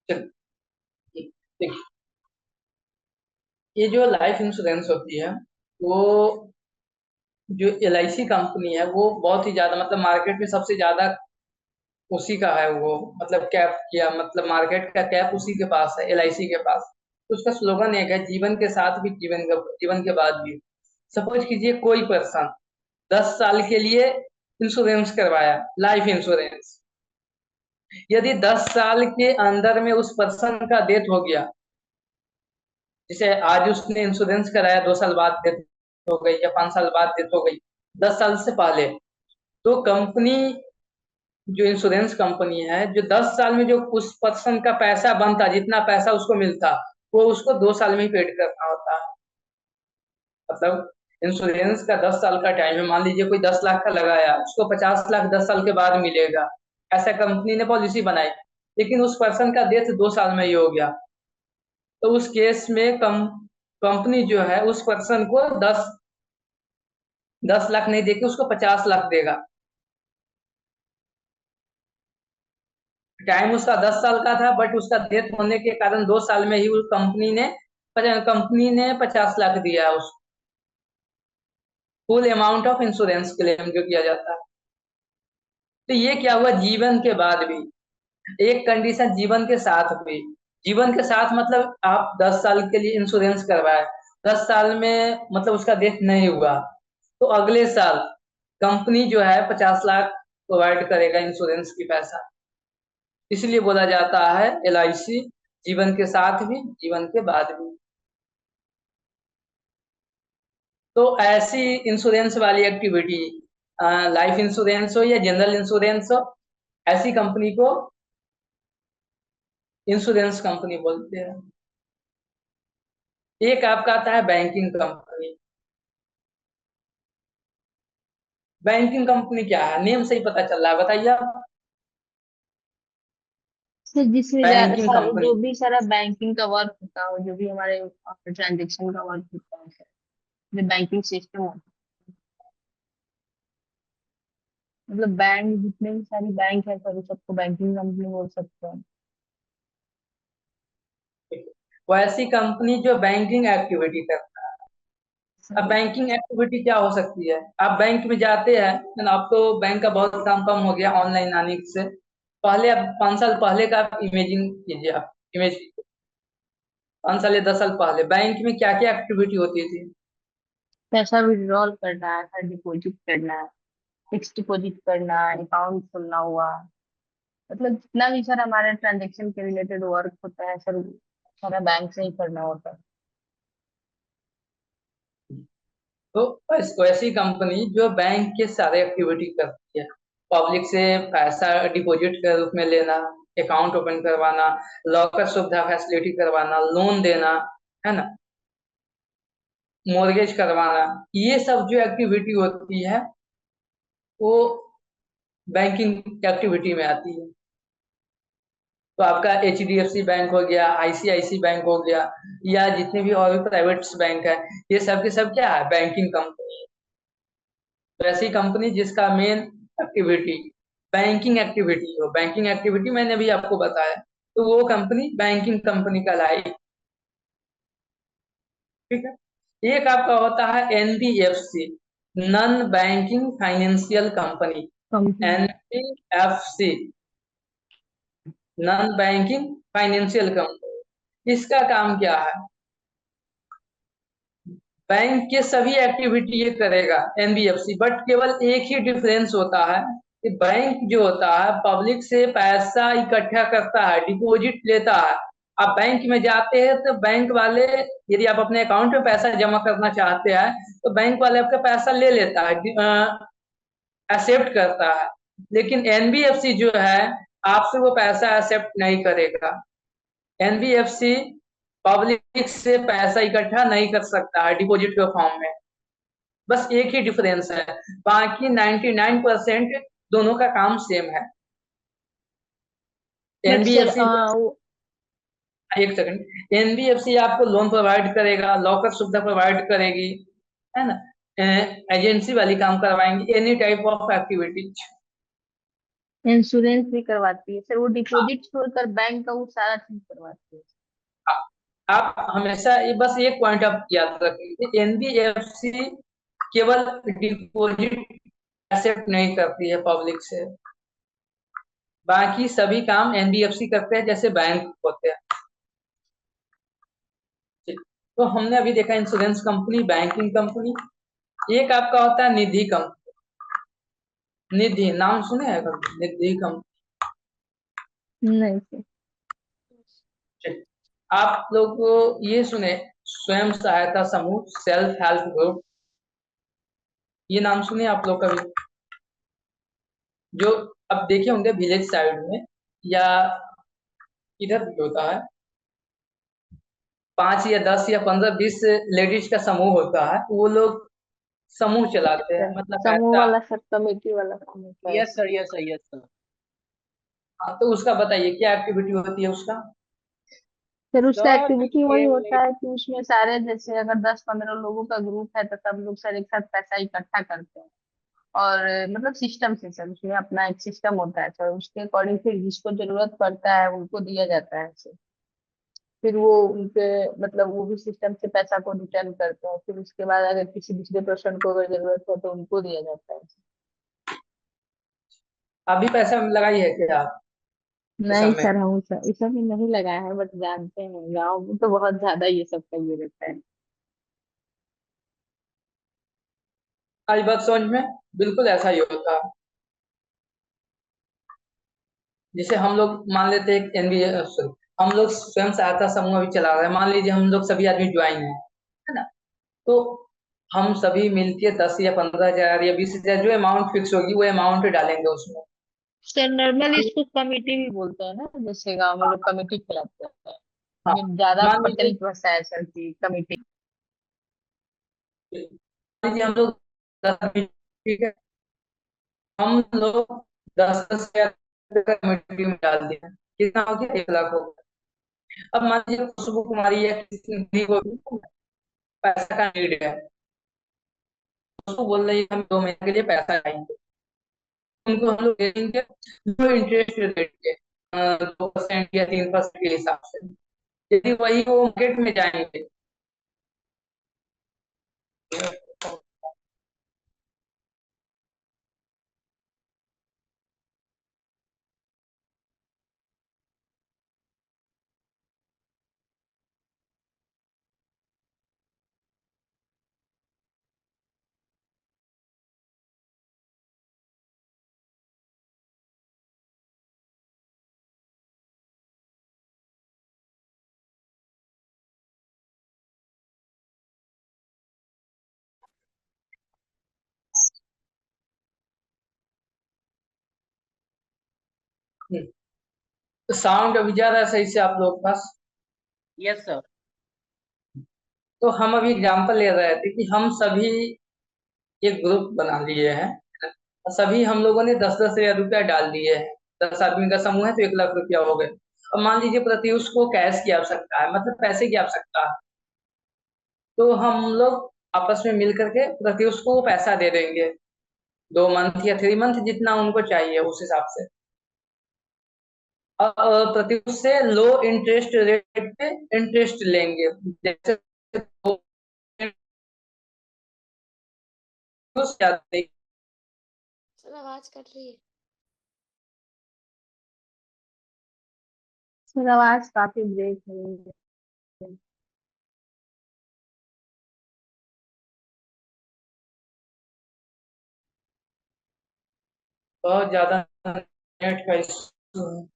चल, देखिए, ये जो लाइफ इंश्योरेंस होती है, वो जो एलआईसी कंपनी है वो बहुत ही ज्यादा, मतलब मार्केट में सबसे ज्यादा उसी का है वो, मतलब कैप किया, मतलब मार्केट का कैप उसी के पास है, एलआईसी के पास। तो उसका स्लोगन एक है, जीवन के साथ भी जीवन के बाद भी। सपोज कीजिए कोई पर्सन 10 साल के लिए इंश्योरेंस करवाया, लाइफ इंश्योरेंस। यदि 10 साल के अंदर में उस पर्सन का डेथ हो गया, जैसे आज उसने इंश्योरेंस कराया, 2 साल बाद डेथ हो गई, या 5 साल बाद डेथ हो गई, 10 साल से पहले, तो कंपनी, जो इंश्योरेंस कंपनी है, जो 10 साल में जो उस पर्सन का पैसा बनता, जितना पैसा उसको मिलता, वो उसको 2 साल में ही पेड करना होता है। मतलब इंश्योरेंस का 10 साल का टाइम है, मान लीजिए कोई 10 लाख का लगाया, उसको 50 लाख 10 साल के बाद मिलेगा। ऐसा कंपनी ने पॉलिसी बनाई, लेकिन उस पर्सन का डेथ 2 साल में ही हो गया, तो उस केस में कंपनी जो है उस पर्सन को 10 लाख नहीं देके उसको 50 लाख देगा। टाइम उसका 10 साल का था, बट उसका डेथ होने के कारण 2 साल में ही उस कंपनी ने 50 लाख दिया है उसको। Full amount of insurance claim जो किया जाता है। तो ये क्या हुआ, जीवन के बाद भी एक कंडीशन जीवन के साथ हुई। जीवन के साथ मतलब आप 10 साल के लिए इंश्योरेंस करवाए, 10 साल में मतलब उसका डेथ नहीं हुआ, तो अगले साल कंपनी जो है 50 लाख प्रोवाइड करेगा इंश्योरेंस की पैसा। इसलिए बोला जाता है LIC जीवन के साथ भी जीवन के बाद भी। तो ऐसी इंश्योरेंस वाली एक्टिविटी, लाइफ इंश्योरेंस हो या जनरल इंश्योरेंस हो, ऐसी कंपनी को इंश्योरेंस कंपनी बोलते हैं। एक आपका आता है बैंकिंग कंपनी। बैंकिंग कंपनी क्या है, नेम से ही पता चल रहा है, बताइए आप। सर जिसमें बैंकिंग कंपनी जो भी सारा बैंकिंग का वर्क होता हो, जो भी हमारे ट्रांजेक्शन का वर्क होता है सर, जो बैंकिंग सिस्टम होता है, मतलब बैंक जितने भी सारी बैंक है सर, उस सबको बैंकिंग कंपनी बोल सकते हैं। वैसी कंपनी जो बैंकिंग एक्टिविटी करता है। अब सर बैंकिंग एक्टिविटी क्या हो सकती है, आप बैंक में जाते हैं, अब तो बैंक का बहुत काम कम हो गया ऑनलाइन आने से। पहले अब 5 साल पहले का आप इमेजिंग कीजिए, आप इमेज 5 साल या 10 साल पहले बैंक में क्या क्या एक्टिविटी होती थी। पैसा विड्रॉल करना है सर, डिपॉजिट करना है, फिक्स डिपॉजिट करना है, अकाउंट खोलना हुआ, मतलब जितना भी सर हमारे ट्रांजेक्शन के रिलेटेड वर्क होता है सर, सारा बैंक से ही करना होता है। तो वैसी कंपनी जो बैंक के सारे एक्टिविटी करती है, पब्लिक से पैसा डिपॉजिट के रूप में लेना, अकाउंट ओपन करवाना, लॉकर सुविधा फैसिलिटी करवाना, लोन देना, है ना, मॉर्गेज करवाना, ये सब जो एक्टिविटी होती है वो बैंकिंग एक्टिविटी में आती है। तो आपका HDFC बैंक हो गया, ICICI बैंक हो गया, या जितने भी और प्राइवेट बैंक है, ये सब के सब क्या है, बैंकिंग कंपनी। तो ऐसी कंपनी जिसका मेन एक्टिविटी बैंकिंग एक्टिविटी हो, बैंकिंग एक्टिविटी मैंने भी आपको बताया, तो वो कंपनी बैंकिंग कंपनी कहलाई। ठीक है। एक आपका होता है NBFC, non banking financial company. Company NBFC non banking financial company, इसका काम क्या है, बैंक के सभी एक्टिविटी ये करेगा NBFC, बट केवल एक ही डिफरेंस होता है कि बैंक जो होता है पब्लिक से पैसा इकट्ठा करता है, डिपॉजिट लेता है। आप बैंक में जाते हैं तो बैंक वाले, यदि आप अपने अकाउंट में पैसा जमा करना चाहते हैं तो बैंक वाले आपका पैसा ले लेता है, एक्सेप्ट करता है। लेकिन NBFC जो है आपसे वो पैसा एक्सेप्ट नहीं करेगा। NBFC पब्लिक से पैसा इकट्ठा नहीं कर सकता है डिपॉजिट के फॉर्म में, बस एक ही डिफरेंस है, बाकी 99% दोनों का काम सेम है। बट सर NBFC, एक सेकंड, NBFC आपको लोन प्रोवाइड करेगा, लॉकर सुविधा प्रोवाइड करेगी, है ना, एजेंसी वाली काम करवाएंगे, any type of activities. Insurance भी करवाती है सर, वो डिपॉजिट छोड़कर बैंक का वो सारा चीज करवाती है। आप हमेशा ये बस एक पॉइंट आप याद रखेंगे, NBFC केवल डिपॉजिट एक्सेप्ट नहीं करती है पब्लिक से, बाकी सभी काम NBFC करते हैं जैसे बैंक होते हैं। तो हमने अभी देखा इंश्योरेंस कंपनी, बैंकिंग कंपनी। एक आपका होता है निधि कंपनी। निधि नाम सुने हैं कभी, निधि कंपनी। नहीं सर। आप लोग ये सुने स्वयं सहायता समूह, सेल्फ हेल्प ग्रुप, ये नाम सुने आप लोग कभी, जो अब देखे होंगे विलेज साइड में या इधर भी होता है, 5 या 10 या 15-20 लेडीज का समूह होता है, वो लोग समूह चलाते हैं, सर मतलब समूह ऐसा। वाला सर, कमेटी वाला समूह का है। Yes sir, yes sir, yes sir. हाँ, तो उसका बताइए क्या एक्टिविटी होती है उसका। फिर उसका सर एक्टिविटी वही गेम होता है कि उसमें सारे, जैसे अगर 10-15 लोगों का ग्रुप है तो सब लोग सर एक साथ पैसा इकट्ठा करते हैं। और मतलब सिस्टम से सर, उसमें अपना एक सिस्टम होता है सर, उसके अकॉर्डिंग फिर जिसको जरूरत पड़ता है उनको दिया जाता है सर। फिर वो उनके मतलब वो भी सिस्टम से पैसा को रिटर्न करते हैं, फिर उसके बाद अगर किसी दूसरे पर्सन को अगर जरूरत हो तो उनको दिया जाता है। अभी पैसा लगाई है क्या आप इस नहीं समय। सर, हम सर इस सब में नहीं लगाया है, बट जानते हैं गाँव में तो बहुत ज्यादा ये सब का ये रहता है। आज बात समझ में, बिल्कुल ऐसा ही होता है। जैसे हम लोग मान लेते हैं एनबीए, हम लोग स्वयं सहायता समूह भी चला रहे हैं, मान लीजिए हम लोग सभी आदमी ज्वाइन है ना। तो हम सभी मिलके 10 या 15 हजार या 20 हजार जो अमाउंट फिक्स होगी वो अमाउंट डालेंगे उसमें। सर नॉर्मल इसको कमेटी भी बोलते हैं ना, जैसे गांव में लोग कमेटी खिलाते हैं। हाँ, ये ज्यादा मान लीजिए प्रचलित भाषा है सर की कमेटी। मान लीजिए हम लोग 10 आदमी, ठीक है, हम लोग 10 10 हजार कमेटी में डाल दिया, कितना हो गया, 1 लाख हो गया। अब मान लीजिए खुशबू कुमारी या किसी को पैसा का नीड है, उसको बोल रही है हम 2 महीने के लिए पैसा चाहिए, उनको हम लोग दे देंगे जो इंटरेस्ट रेट के 2% या 3% के हिसाब से। यदि वही वो मार्केट में जाएंगे, तो साउंड अभी जा रहा है सही से आप लोग के पास। Yes sir. तो हम अभी एग्जांपल ले रहे थे कि हम सभी एक ग्रुप बना लिए हैं, और सभी हम लोगों ने 10 10 हजार रुपया डाल दिए हैं। 10 आदमी का समूह है तो 1 लाख रुपया हो गए। अब मान लीजिए प्रत्युष को कैश की आवश्यकता है, मतलब पैसे की आवश्यकता है, तो हम लोग आपस में मिल करके प्रत्युष को पैसा दे देंगे, 2 मंथ या 3 मंथ जितना उनको चाहिए उस हिसाब से। प्रत्युष से लो इंटरेस्ट रेट पे इंटरेस्ट लेंगे, जैसे प्रत्युष क्या देगा? सर आवाज कट रही है। सर आवाज काफी ब्रेक हो रही है। बहुत ज्यादा नेट का इशू है।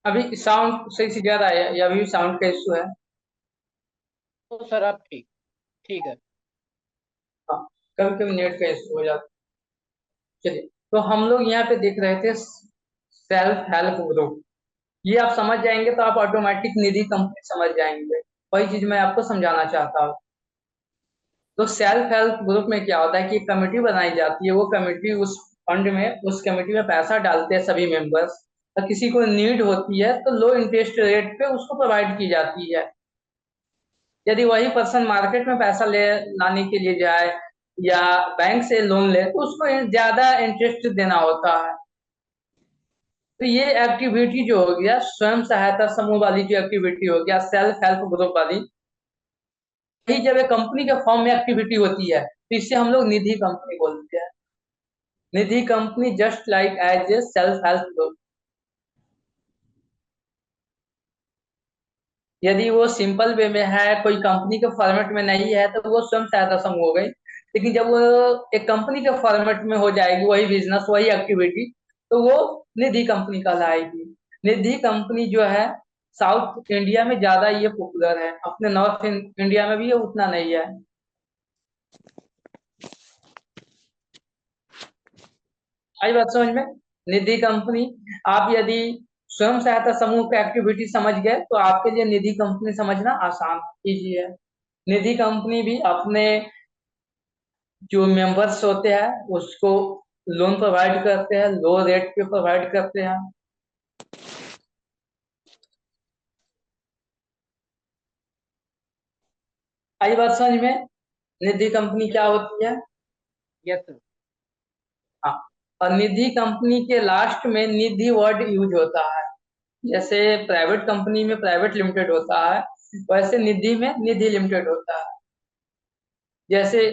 अभी साउंड सही से जा रहा है या अभी साउंड का इशू है। तो सर अब ठीक ठीक है। हाँ, कभी कभी नेट का इशू हो जाता है। चलिए, तो हम लोग यहाँ पे देख रहे थे सेल्फ हेल्प ग्रुप। ये आप समझ जाएंगे तो आप ऑटोमेटिक निधि कंपनी समझ जाएंगे। वही चीज मैं आपको समझाना चाहता हूँ। तो सेल्फ हेल्प ग्रुप में क्या होता है कि एक कमेटी बनाई जाती है, वो कमेटी उस कमेटी में पैसा डालते हैं सभी मेंबर्स, और किसी को नीड होती है तो लो इंटरेस्ट रेट पे उसको प्रोवाइड की जाती है। यदि वही पर्सन मार्केट में पैसा ले लाने के लिए जाए या बैंक से लोन ले तो उसको ज्यादा इंटरेस्ट देना होता है। तो ये एक्टिविटी जो हो गया स्वयं सहायता समूह वाली जो एक्टिविटी हो गया, सेल्फ हेल्प ग्रुप वाली, ये जब एक कंपनी के फॉर्म में एक्टिविटी होती है तो इसे हम लोग निधि कंपनी बोलते हैं। Nidhi company just like as a self help group. यदि वो सिंपल वे में है, कोई कंपनी के फॉर्मेट में नहीं है, तो वो स्वयं सहायता समूह हो गई। लेकिन जब वो एक कंपनी के फॉर्मेट में हो जाएगी, वही बिजनेस वही एक्टिविटी, तो वो निधि कंपनी कहलाएगी। निधि कंपनी जो है साउथ इंडिया में ज्यादा ये पॉपुलर है, अपने नॉर्थ इंडिया में भी ये उतना नहीं है। आई बात समझ में? निधि कंपनी, आप यदि स्वयं सहायता समूह का एक्टिविटी समझ गए तो आपके लिए निधि कंपनी समझना आसान इजी है। निधि कंपनी भी अपने जो मेंबर्स होते हैं उसको लोन प्रोवाइड करते हैं, लो रेट पे प्रोवाइड करते हैं। आई बात समझ में? निधि कंपनी क्या होती है? Yes sir. हाँ, और निधि कंपनी के लास्ट में निधि वर्ड यूज होता है। जैसे प्राइवेट कंपनी में प्राइवेट लिमिटेड होता है, वैसे निधि में निधि लिमिटेड होता है। जैसे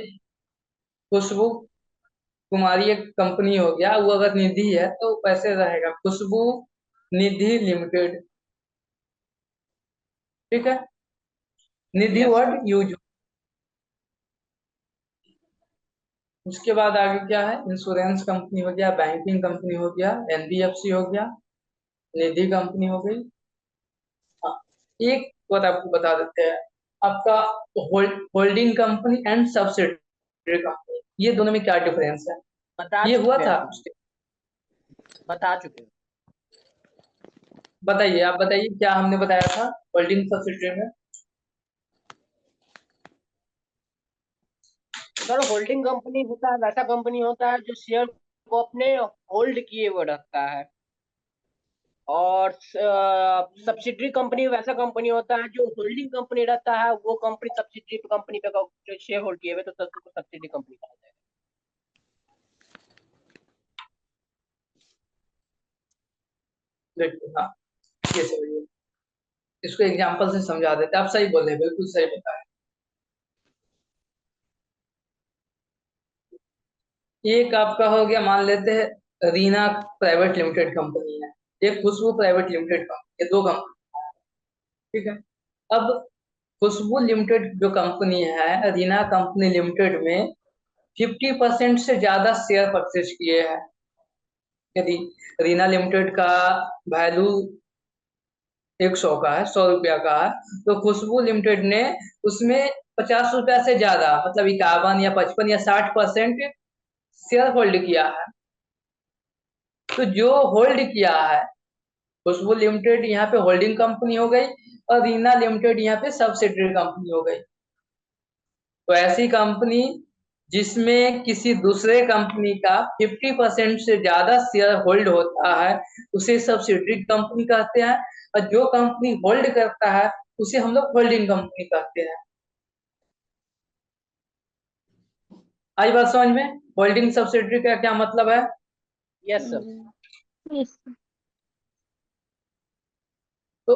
खुशबू कुमारी एक कंपनी हो गया, वो अगर निधि है तो वैसे रहेगा खुशबू निधि लिमिटेड। ठीक है, निधि यस सर। Word use. उसके बाद आगे क्या है? इंश्योरेंस कंपनी हो गया, बैंकिंग कंपनी हो गया, एनबीएफसी हो गया, निधि कंपनी हो गई। हाँ, एक बात आपको बता देते हैं, आपका holding company and subsidiary company, ये दोनों में क्या डिफरेंस है? बता ये हुआ चुके था? हैं सर, बता चुके हैं। बताइए, आप बताइए क्या हमने बताया था होल्डिंग सब्सिडियरी में? सर होल्डिंग कंपनी होता है वैसा कंपनी होता है जो शेयर को अपने होल्ड किए हुए रखता है, और सब्सिडरी कंपनी वैसा कंपनी होता है जो होल्डिंग कंपनी रहता है, वो कंपनी सब्सिडरी कंपनी पे जो शेयर होल्ड किए हुए तो उसको सब्सिडरी कंपनी कहा जाएगा। देखिए, हाँ, ये समझिए, इसको एग्जांपल से समझा देते हैं। आप सही बोल रहे हैं, बिल्कुल सही बताया। एक आपका हो गया, मान लेते हैं रीना प्राइवेट लिमिटेड कंपनी है, एक खुशबू प्राइवेट लिमिटेड कंपनी, ये दो कंपनी। ठीक है, अब खुशबू लिमिटेड जो कंपनी है, रीना कंपनी लिमिटेड में 50% से ज्यादा शेयर परचेज किए हैं। यदि रीना लिमिटेड का वैल्यू 100 का है, 100 रुपया का है, तो खुशबू लिमिटेड ने उसमें 50 रुपया से ज्यादा, मतलब 51 या 55 या 60% शेयर होल्ड किया है। तो जो होल्ड किया है, खुशबू लिमिटेड यहाँ पे होल्डिंग कंपनी हो गई और रीना लिमिटेड यहाँ पे सब्सिडियरी कंपनी हो गई। तो ऐसी कंपनी जिसमें किसी दूसरे कंपनी का 50% से ज्यादा शेयर होल्ड होता है, उसे सब्सिडियरी कंपनी कहते हैं। और जो कंपनी होल्ड करता है उसे हम लोग होल्डिंग कंपनी कहते हैं। आई बात समझ में? होल्डिंग सब्सिडियरी का क्या मतलब है? Yes sir. Yes. तो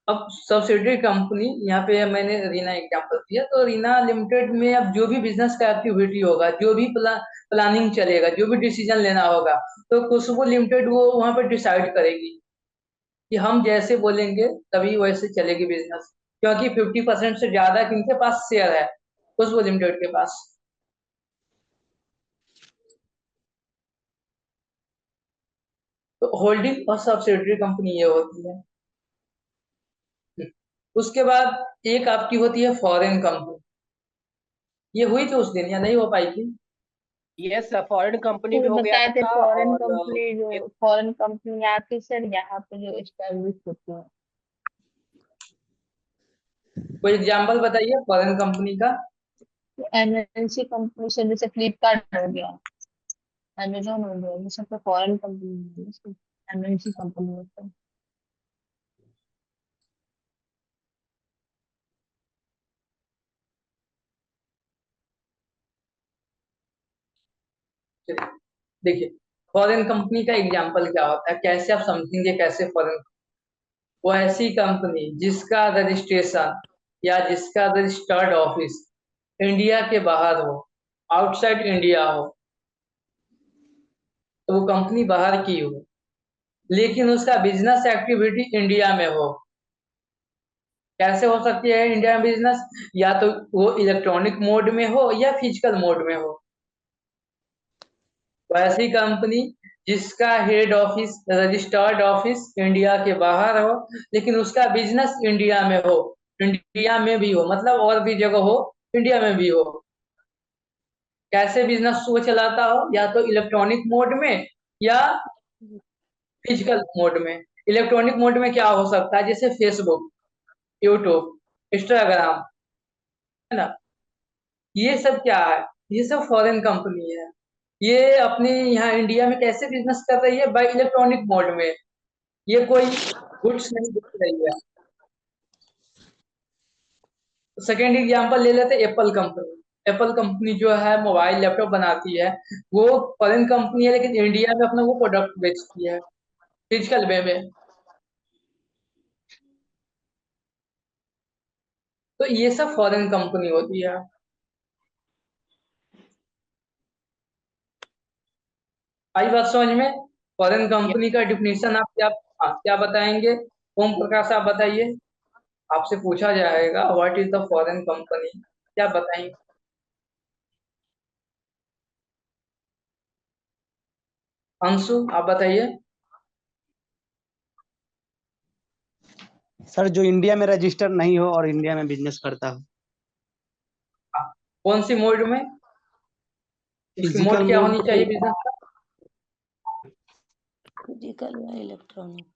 अब सब्सिडियरी कंपनी, यहाँ पे मैंने रीना एग्जांपल दिया, तो रीना लिमिटेड में अब जो भी बिजनेस का एक्टिविटी होगा, जो भी प्लानिंग चलेगा, जो भी डिसीजन लेना होगा, तो खुशबू लिमिटेड वो वहां पे डिसाइड करेगी कि हम जैसे बोलेंगे तभी वैसे चलेगी बिजनेस। क्योंकि 50% से ज्यादा किनके पास शेयर है? खुशबू लिमिटेड के पास। तो होल्डिंग और सब्सिडियरी कंपनी ये होती है। उसके बाद एक आपकी होती है फॉरेन कंपनी। ये हुई थी उस दिन या नहीं हो पाई थी? यस सर, फॉरेन कंपनी भी सर हो गया बताए थे था, फॉरेन और कंपनी, एक जो फॉरेन कंपनी आती सर यहाँ पे जो एस्टेब्लिश होती है। कोई एग्जाम्पल बताइए फॉरेन कंपनी का। एमएनसी कंपनी से जैसे फ्लिपकार्ट हो गया, अमेजोन हो गया, ये सब तो फॉरेन कंपनी है, एमएनसी कंपनी होता है। चलिए, देखिए फॉरेन कंपनी का एग्जाम्पल क्या होता है, कैसे आप समझेंगे कैसे फॉरेन। वो ऐसी कंपनी जिसका रजिस्ट्रेशन या जिसका रजिस्टर्ड ऑफिस इंडिया के बाहर हो, आउटसाइड इंडिया हो, तो वो कंपनी बाहर की हो, लेकिन उसका बिजनेस एक्टिविटी इंडिया में हो। कैसे हो सकती है इंडिया में बिजनेस? या तो वो इलेक्ट्रॉनिक मोड में हो या फिजिकल मोड में हो। तो ऐसी कंपनी जिसका head office, registered office India के बाहर हो, लेकिन उसका बिजनेस इंडिया में हो, इंडिया में भी हो, मतलब और भी जगह हो, इंडिया में भी हो। कैसे बिजनेस वो चलाता हो, या तो इलेक्ट्रॉनिक मोड में या फिजिकल मोड में। इलेक्ट्रॉनिक मोड में क्या हो सकता है, जैसे फेसबुक, यूट्यूब, इंस्टाग्राम, है ना। ये सब क्या है, ये सब फॉरेन कंपनी है। ये अपने यहाँ इंडिया में कैसे बिजनेस कर रही है, बाय इलेक्ट्रॉनिक मोड में। ये कोई गुड्स नहीं बेच रही है। सेकेंड एग्जांपल ले लेते हैं एप्पल कंपनी। एप्पल कंपनी जो है मोबाइल लैपटॉप बनाती है, वो फॉरेन कंपनी है, लेकिन इंडिया में अपना वो प्रोडक्ट बेचती है फिजिकल वे में। तो ये सब फॉरेन कंपनी होती है। आई बात समझ में? फॉरेन कंपनी का डिफिनेशन आप क्या, हाँ, क्या बताएंगे? ओम प्रकाश आप बताइए। आपसे पूछा जाएगा what is the foreign company, क्या बताएंगे? अंशु आप बताइए। सर जो इंडिया में रजिस्टर नहीं हो और इंडिया में बिजनेस करता हो। हाँ, कौन सी मोड में? इसकी फिजिकल मोड क्या मोड होनी चाहिए बिजनेस का? फिजिकल या इलेक्ट्रॉनिक।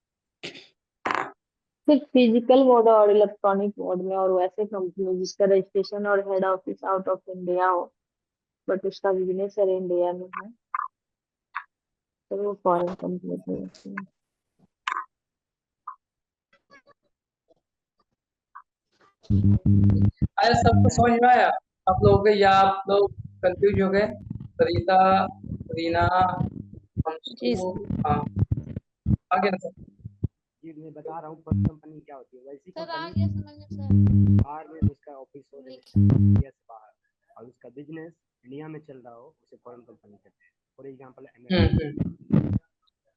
सिर्फ फिजिकल मोड और इलेक्ट्रॉनिक मोड में, और वैसे कंपनी जिसका रजिस्ट्रेशन और head office out of India हो बट उसका बिजनेस अरे इंडिया में है, तो वो फॉरेन कंपनी होती है। अरे सबको समझ में आया आप लोगों के, या आप लोग कंफ्यूज हो गए? सरिता, रीना, जी अंशु, सर। हाँ, आगे ना सर। जी मैं बता रहा हूँ फर्स्ट कंपनी क्या होती है। वैसी सर आ कंपनी गया समझ में सर। बाहर में उसका ऑफिस हो, इंडिया से बाहर, और उसका बिजनेस इंडिया में चल रहा हो, उसे फॉरेन कंपनी कहते हैं। फॉर एग्जाम्पल हम्म।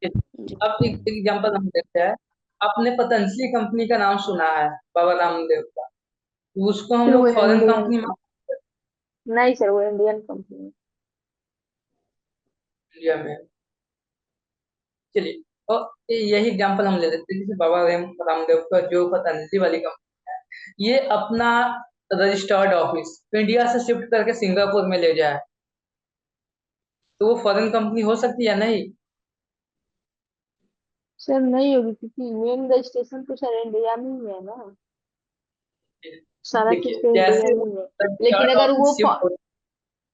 जी। अब एक एग्जांपल हम देखते हैं। आपने पतंजलि कंपनी का नाम सुना है, बाबा रामदेव का। उसको हम फिर वो लोग फॉरेन इंडियन, कंपनी मान नहीं सर वो इंडियन कंपनी है। इंडिया में। चलिए, और यही एग्जांपल हम ले लेते हैं, जैसे बाबा रामदेव का जो पतंजलि वाली कंपनी है, ये अपना रजिस्टर्ड ऑफिस इंडिया से शिफ्ट करके सिंगापुर में ले जाए, तो वो फॉरेन कंपनी हो सकती है नहीं? सर नहीं होगी, क्योंकि मेन रजिस्ट्रेशन तो सर इंडिया में ही है ना, सारा चीज देखिए तो इंडिया जैसे में ही है। लेकिन रजिस्टर्ड अगर ऑफिस शिफ्ट हो,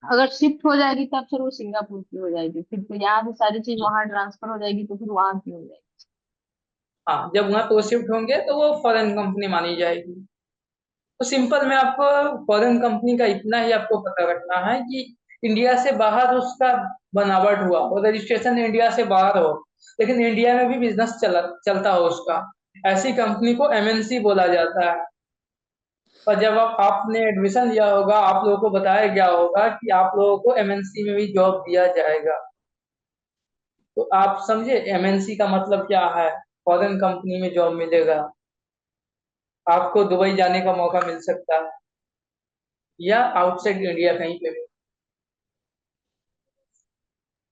अगर शिफ्ट हो जाएगी तब सर वो सिंगापुर की हो जाएगी, फिर तो यहाँ से सारी चीज वहां ट्रांसफर हो जाएगी, तो फिर वहां की हो जाएगी। हाँ, जब वहां पे शिफ्ट होंगे तो वो फॉरेन कंपनी मानी जाएगी। तो सिंपल में आपको फॉरेन कंपनी का इतना ही आपको पता रखना है कि इंडिया से बाहर उसका बनावट हुआ और रजिस्ट्रेशन इंडिया से बाहर हो, लेकिन इंडिया में भी बिजनेस चलता हो उसका, ऐसी कंपनी को एमएनसी बोला जाता है। और जब आपने एडमिशन लिया होगा, आप लोगों को बताया गया होगा कि आप लोगों को एमएनसी में भी जॉब दिया जाएगा। तो आप समझे एमएनसी का मतलब क्या है? फॉरेन कंपनी में जॉब मिलेगा, आपको दुबई जाने का मौका मिल सकता है, या आउटसाइड इंडिया कहीं पे भी।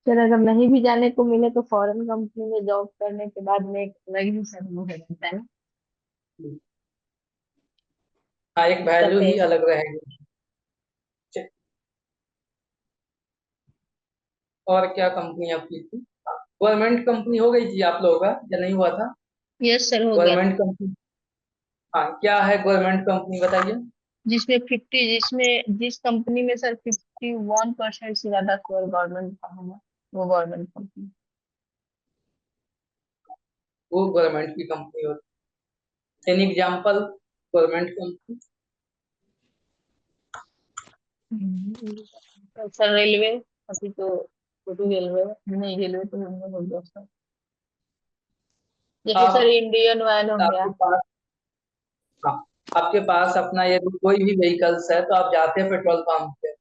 सर अगर नहीं भी जाने को मिले तो फॉरेन कंपनी में जॉब करने के बाद में एक अलग ही सर वो हो जाता है ना, हाँ, एक उसका वैल्यू ही पैसे। अलग रहेगी। और क्या कंपनी आपकी थी? गवर्नमेंट कंपनी हो गई थी आप लोगों का या नहीं हुआ था? यस सर हो गया था। गवर्नमेंट कंपनी, हाँ, क्या है गवर्नमेंट कंपनी बताइए। जिस कंपनी में सर 51% से ज्यादा शेयर गवर्नमेंट का होगा, वो गवर्नमेंट कंपनी। वो गवर्नमेंट की कंपनी होती है। An example government company? Sir railway, अभी तो तो रेलवे नहीं, रेलवे तो हमने हो गया सर। जैसे सर आप इंडियन ऑयल हो गया। आपके पास, हाँ, आपके पास अपना यदि कोई भी व्हीकल्स है तो आप जाते हैं पेट्रोल पंप पे,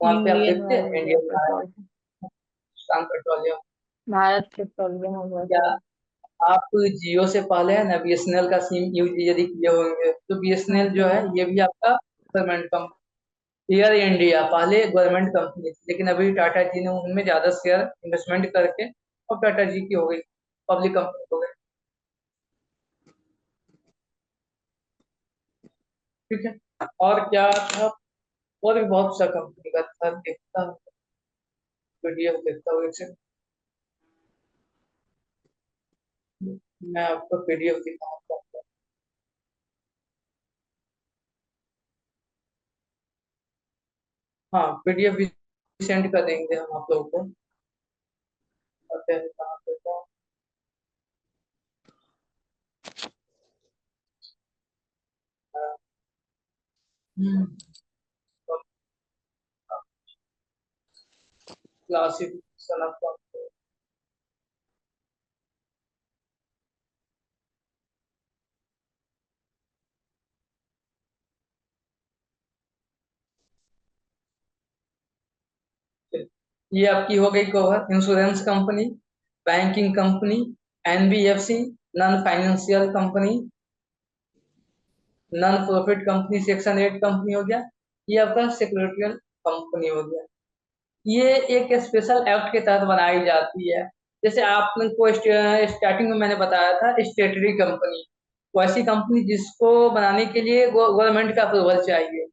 वहां पे आप इंडियन देखते ऑयल हैं हो गया, Indian oil, petrol. Hindustan petroleum. Bharat petroleum हो गया क्या सर। आप जियो से पहले है ना बीएसएनएल का सिम यूज यदि किए होंगे तो बीएसएनएल जो है सर। ये भी आपका गवर्नमेंट कंपनी। एयर इंडिया पहले गवर्नमेंट कंपनी थी, लेकिन अभी टाटा जी ने उनमें ज्यादा शेयर इन्वेस्टमेंट करके और टाटा जी की हो गई, पब्लिक कंपनी हो गई। ठीक है, और क्या था, और भी बहुत सा कंपनी का था, देखता हूँ पीडीएफ देखता हूँ एक से, मैं आपको पीडीएफ दिखाऊंगा। हाँ, पीडीएफ भी सेंड कर देंगे हम आप लोगों को। आते हैं कहाँ पे तो, क्लासिफिकेशन ऑफ कंपनी। ये आपकी हो गई cover, insurance company, banking company, NBFC, non financial company, non profit company, section 8 company हो गया। ये आपका सेक्रेटरियल कंपनी हो गया। ये एक स्पेशल एक्ट के तहत बनाई जाती है। जैसे आपने को स्टार्टिंग में मैंने बताया था स्टेटरी कंपनी, वैसी कंपनी जिसको बनाने के लिए गवर्नमेंट का अप्रूवल चाहिए,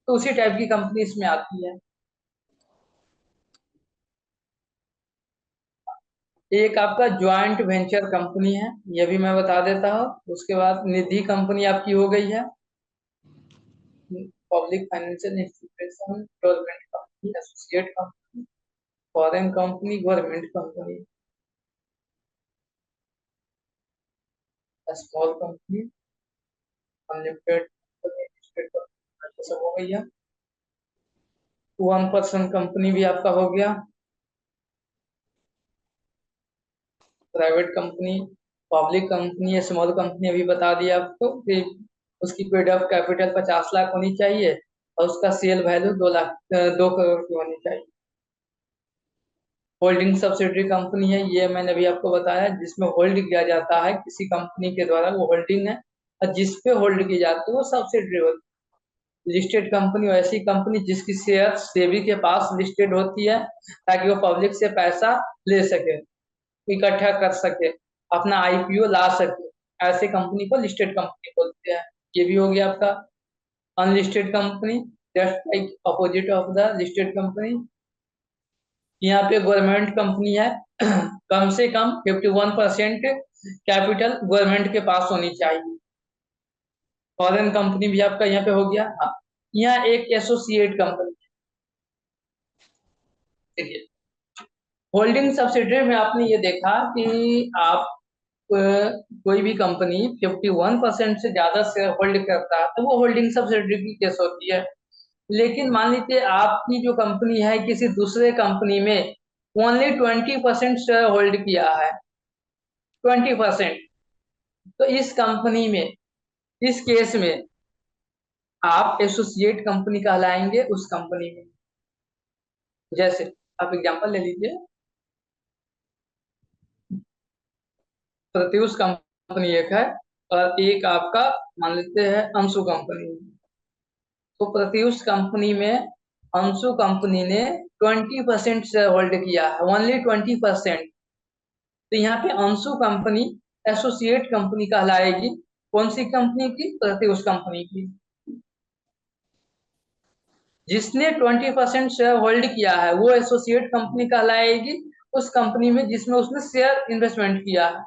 तो उसी टाइप की कंपनी इसमें आती है। एक आपका ज्वाइंट वेंचर कंपनी है, ये भी मैं बता देता हूँ। उसके बाद निधि कंपनी आपकी हो गई है, public financial institution, government company, associate company, foreign company, government company, small company, unlimited company, listed company, सब हो गई है। 1% कंपनी भी आपका हो गया, private company, public company, small company अभी बता दिया आपको कि उसकी पेड अप कैपिटल 50 लाख होनी चाहिए और उसका सेल वैल्यू 2 करोड़ की होनी चाहिए। होल्डिंग सब्सिडरी कंपनी है, ये मैंने अभी आपको बताया, जिसमें होल्ड किया जाता है किसी कंपनी के द्वारा, वो होल्डिंग है, और जिस पे होल्ड की जाती है वो सब्सिडरी होती है। लिस्टेड कंपनी ऐसी कंपनी जिसकी शेयर सेबी के पास लिस्टेड होती है, ताकि वो पब्लिक से पैसा ले सके, इकट्ठा कर सके, अपना आईपीओ ला सके, ऐसे कंपनी को लिस्टेड कंपनी बोलते हैं। ये भी हो गया आपका unlisted company, just like opposite of the listed company. यहाँ पे गवर्नमेंट कंपनी है, कम से कम 51% कैपिटल गवर्नमेंट के पास होनी चाहिए। फॉरेन कंपनी भी आपका यहाँ पे हो गया। हाँ, यहाँ एक एसोसिएट कंपनी, देखिए होल्डिंग सब्सिडियरी में आपने ये देखा कि आप कोई भी कंपनी 51% से ज्यादा शेयर होल्ड करता है तो वो होल्डिंग सब्सिडियरी की केस होती है। लेकिन मान लीजिए आपकी जो कंपनी है किसी दूसरे कंपनी में ओनली 20% शेयर होल्ड किया है, 20%, तो इस कंपनी में, इस केस में आप एसोसिएट कंपनी कहलाएंगे उस कंपनी में। जैसे आप एग्जांपल ले लीजिए, प्रत्यूष कंपनी एक है और एक आपका मान लेते हैं अंशु कंपनी। तो प्रत्यूष कंपनी में अंशु कंपनी ने 20% शेयर होल्ड किया है, ओनली 20%। तो यहाँ पे अंशु कंपनी एसोसिएट कंपनी कहलाएगी। कौन सी कंपनी की? प्रत्यूष कंपनी की। जिसने 20% शेयर होल्ड किया है वो एसोसिएट कंपनी कहलाएगी उस कंपनी में जिसमें उसने शेयर इन्वेस्टमेंट किया है।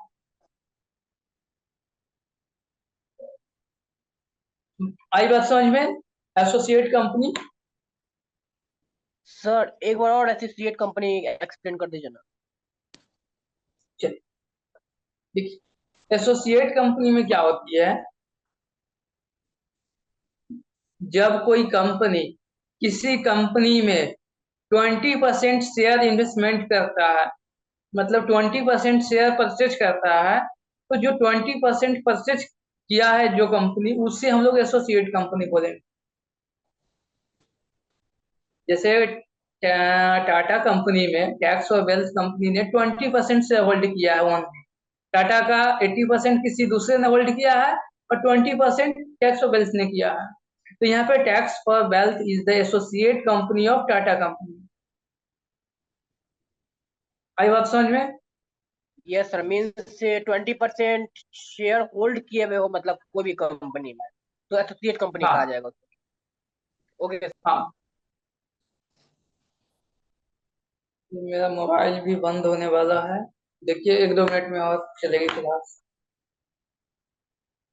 आई बात समझ में? एसोसिएट कंपनी, सर एक बार और एसोसिएट कंपनी एक्सप्लेन कर दीजिए ना। चलिए देखिए एसोसिएट कंपनी में क्या होती है, जब कोई कंपनी किसी कंपनी में 20% शेयर इन्वेस्टमेंट करता है, मतलब 20% शेयर परचेज करता है, तो जो 20% परचेज किया है जो कंपनी, उससे हम लोग एसोसिएट कंपनी बोलेंगे। जैसे टाटा कंपनी में, टैक्स और वेल्थ कंपनी ने 20% से होल्ड किया है ओनली, टाटा का 80% किसी दूसरे ने होल्ड किया है और 20% टैक्स और वेल्थ ने किया है। तो यहाँ पे tax for wealth is the associate company of Tata company. आई बात समझ में? Yes sir, means 20% share hold किए हुए हो मतलब कोई भी कंपनी में, तो एसोसिएट कंपनी हाँ कहा जाएगा। ओके। हाँ। मेरा मोबाइल भी बंद होने वाला है, देखिए 1-2 मिनट में और चलेगी क्लास।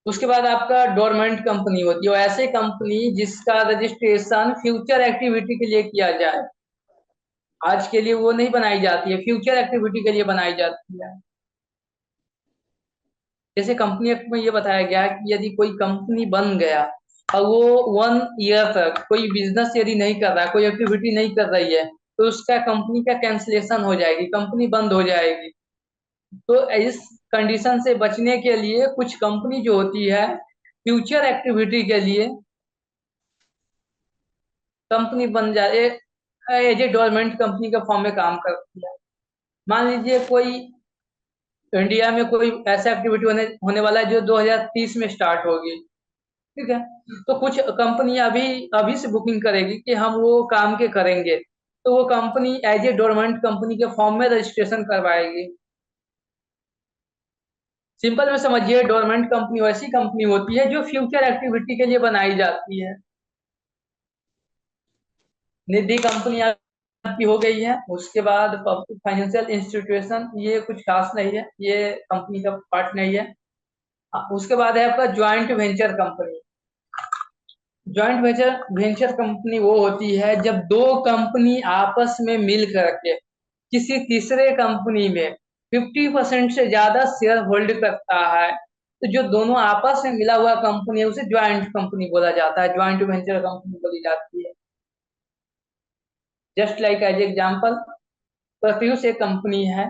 उसके बाद आपका डोरमेंट कंपनी होती है, वो ऐसे कंपनी जिसका रजिस्ट्रेशन फ्यूचर एक्टिविटी के लिए किया जाए, आज के लिए वो नहीं बनाई जाती है, फ्यूचर एक्टिविटी के लिए बनाई जाती है। जैसे कंपनी एक्ट में ये बताया गया है कि यदि कोई कंपनी बन गया और वो 1 ईयर तक कोई बिजनेस यदि नहीं कर रहा है, कोई एक्टिविटी नहीं कर रही है, तो उसका कंपनी का कैंसिलेशन हो जाएगी, कंपनी बंद हो जाएगी। तो इस कंडीशन से बचने के लिए कुछ कंपनी जो होती है फ्यूचर एक्टिविटी के लिए कंपनी बन जाए, एज ए डोरमेंट कंपनी के फॉर्म में काम करती है। मान लीजिए कोई इंडिया में कोई ऐसा एक्टिविटी होने वाला है जो 2030 में स्टार्ट होगी, ठीक है, तो कुछ कंपनी अभी अभी से बुकिंग करेगी कि हम वो काम के करेंगे, तो वो company as a dormant company के फॉर्म में रजिस्ट्रेशन करवाएगी। सिंपल में समझिए, डोरमेंट कंपनी वैसी कंपनी होती है जो फ्यूचर एक्टिविटी के लिए बनाई जाती है। निधि कंपनी आपकी हो गई है। उसके बाद पब्लिक फाइनेंशियल इंस्टीट्यूशन, ये कुछ खास नहीं है, ये कंपनी का पार्ट नहीं है। उसके बाद है आपका joint venture company. Joint venture company वो होती है जब दो कंपनी आपस में मिल करके किसी तीसरे कंपनी में 50% से ज्यादा शेयर होल्ड करता है, तो जो दोनों आपस में मिला हुआ कंपनी है उसे ज्वाइंट कंपनी बोला जाता है, ज्वाइंट वेंचर कंपनी बोली जाती है। Just like as example, Pratyush एक कंपनी है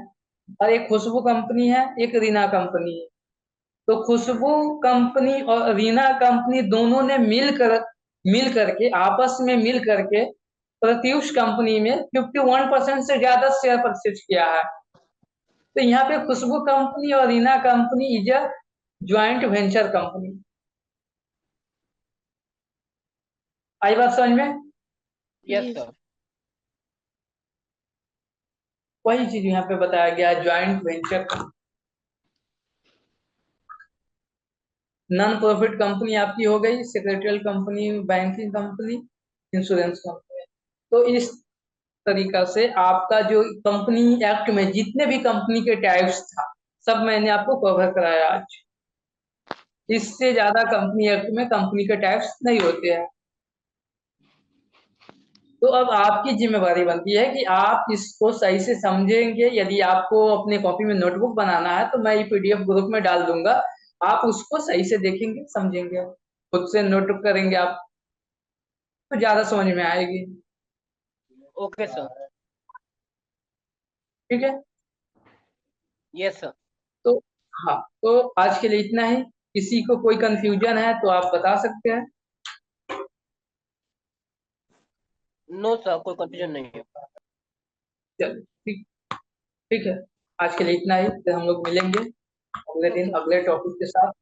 और एक खुशबू कंपनी है, एक रीना कंपनी है। तो खुशबू कंपनी और रीना कंपनी दोनों ने मिल करके आपस में मिल करके प्रत्यूष कंपनी में 51% से ज्यादा शेयर परचेज किया है। तो यहाँ पे खुशबू कंपनी और Reena company is a joint venture company. आई बात समझ में? यस जी सर। वही चीज यहाँ पे बताया गया है, joint venture. Non profit company आपकी हो गई, secretarial company, banking company, insurance company. तो इस तरीका से आपका जो कंपनी एक्ट में जितने भी कंपनी के टाइप्स था, सब मैंने आपको कवर कराया आज। इससे ज्यादा कंपनी एक्ट में कंपनी के टाइप्स नहीं होते हैं। तो अब आपकी जिम्मेवारी बनती है कि आप इसको सही से समझेंगे। यदि आपको अपने कॉपी में नोटबुक बनाना है तो मैं ये पीडीएफ ग्रुप में डाल दूंगा, आप उसको सही से देखेंगे, समझेंगे, खुद से नोट करेंगे आप, तो ज्यादा समझ में आएगी। Okay sir. ठीक है। Yes sir. तो हाँ, तो आज के लिए इतना ही। किसी को कोई कंफ्यूजन है तो आप बता सकते हैं। नो सर, कोई कंफ्यूजन नहीं है। चलिए, ठीक ठीक है। आज के लिए इतना ही, फिर हम लोग मिलेंगे अगले दिन ओके। अगले टॉपिक के साथ।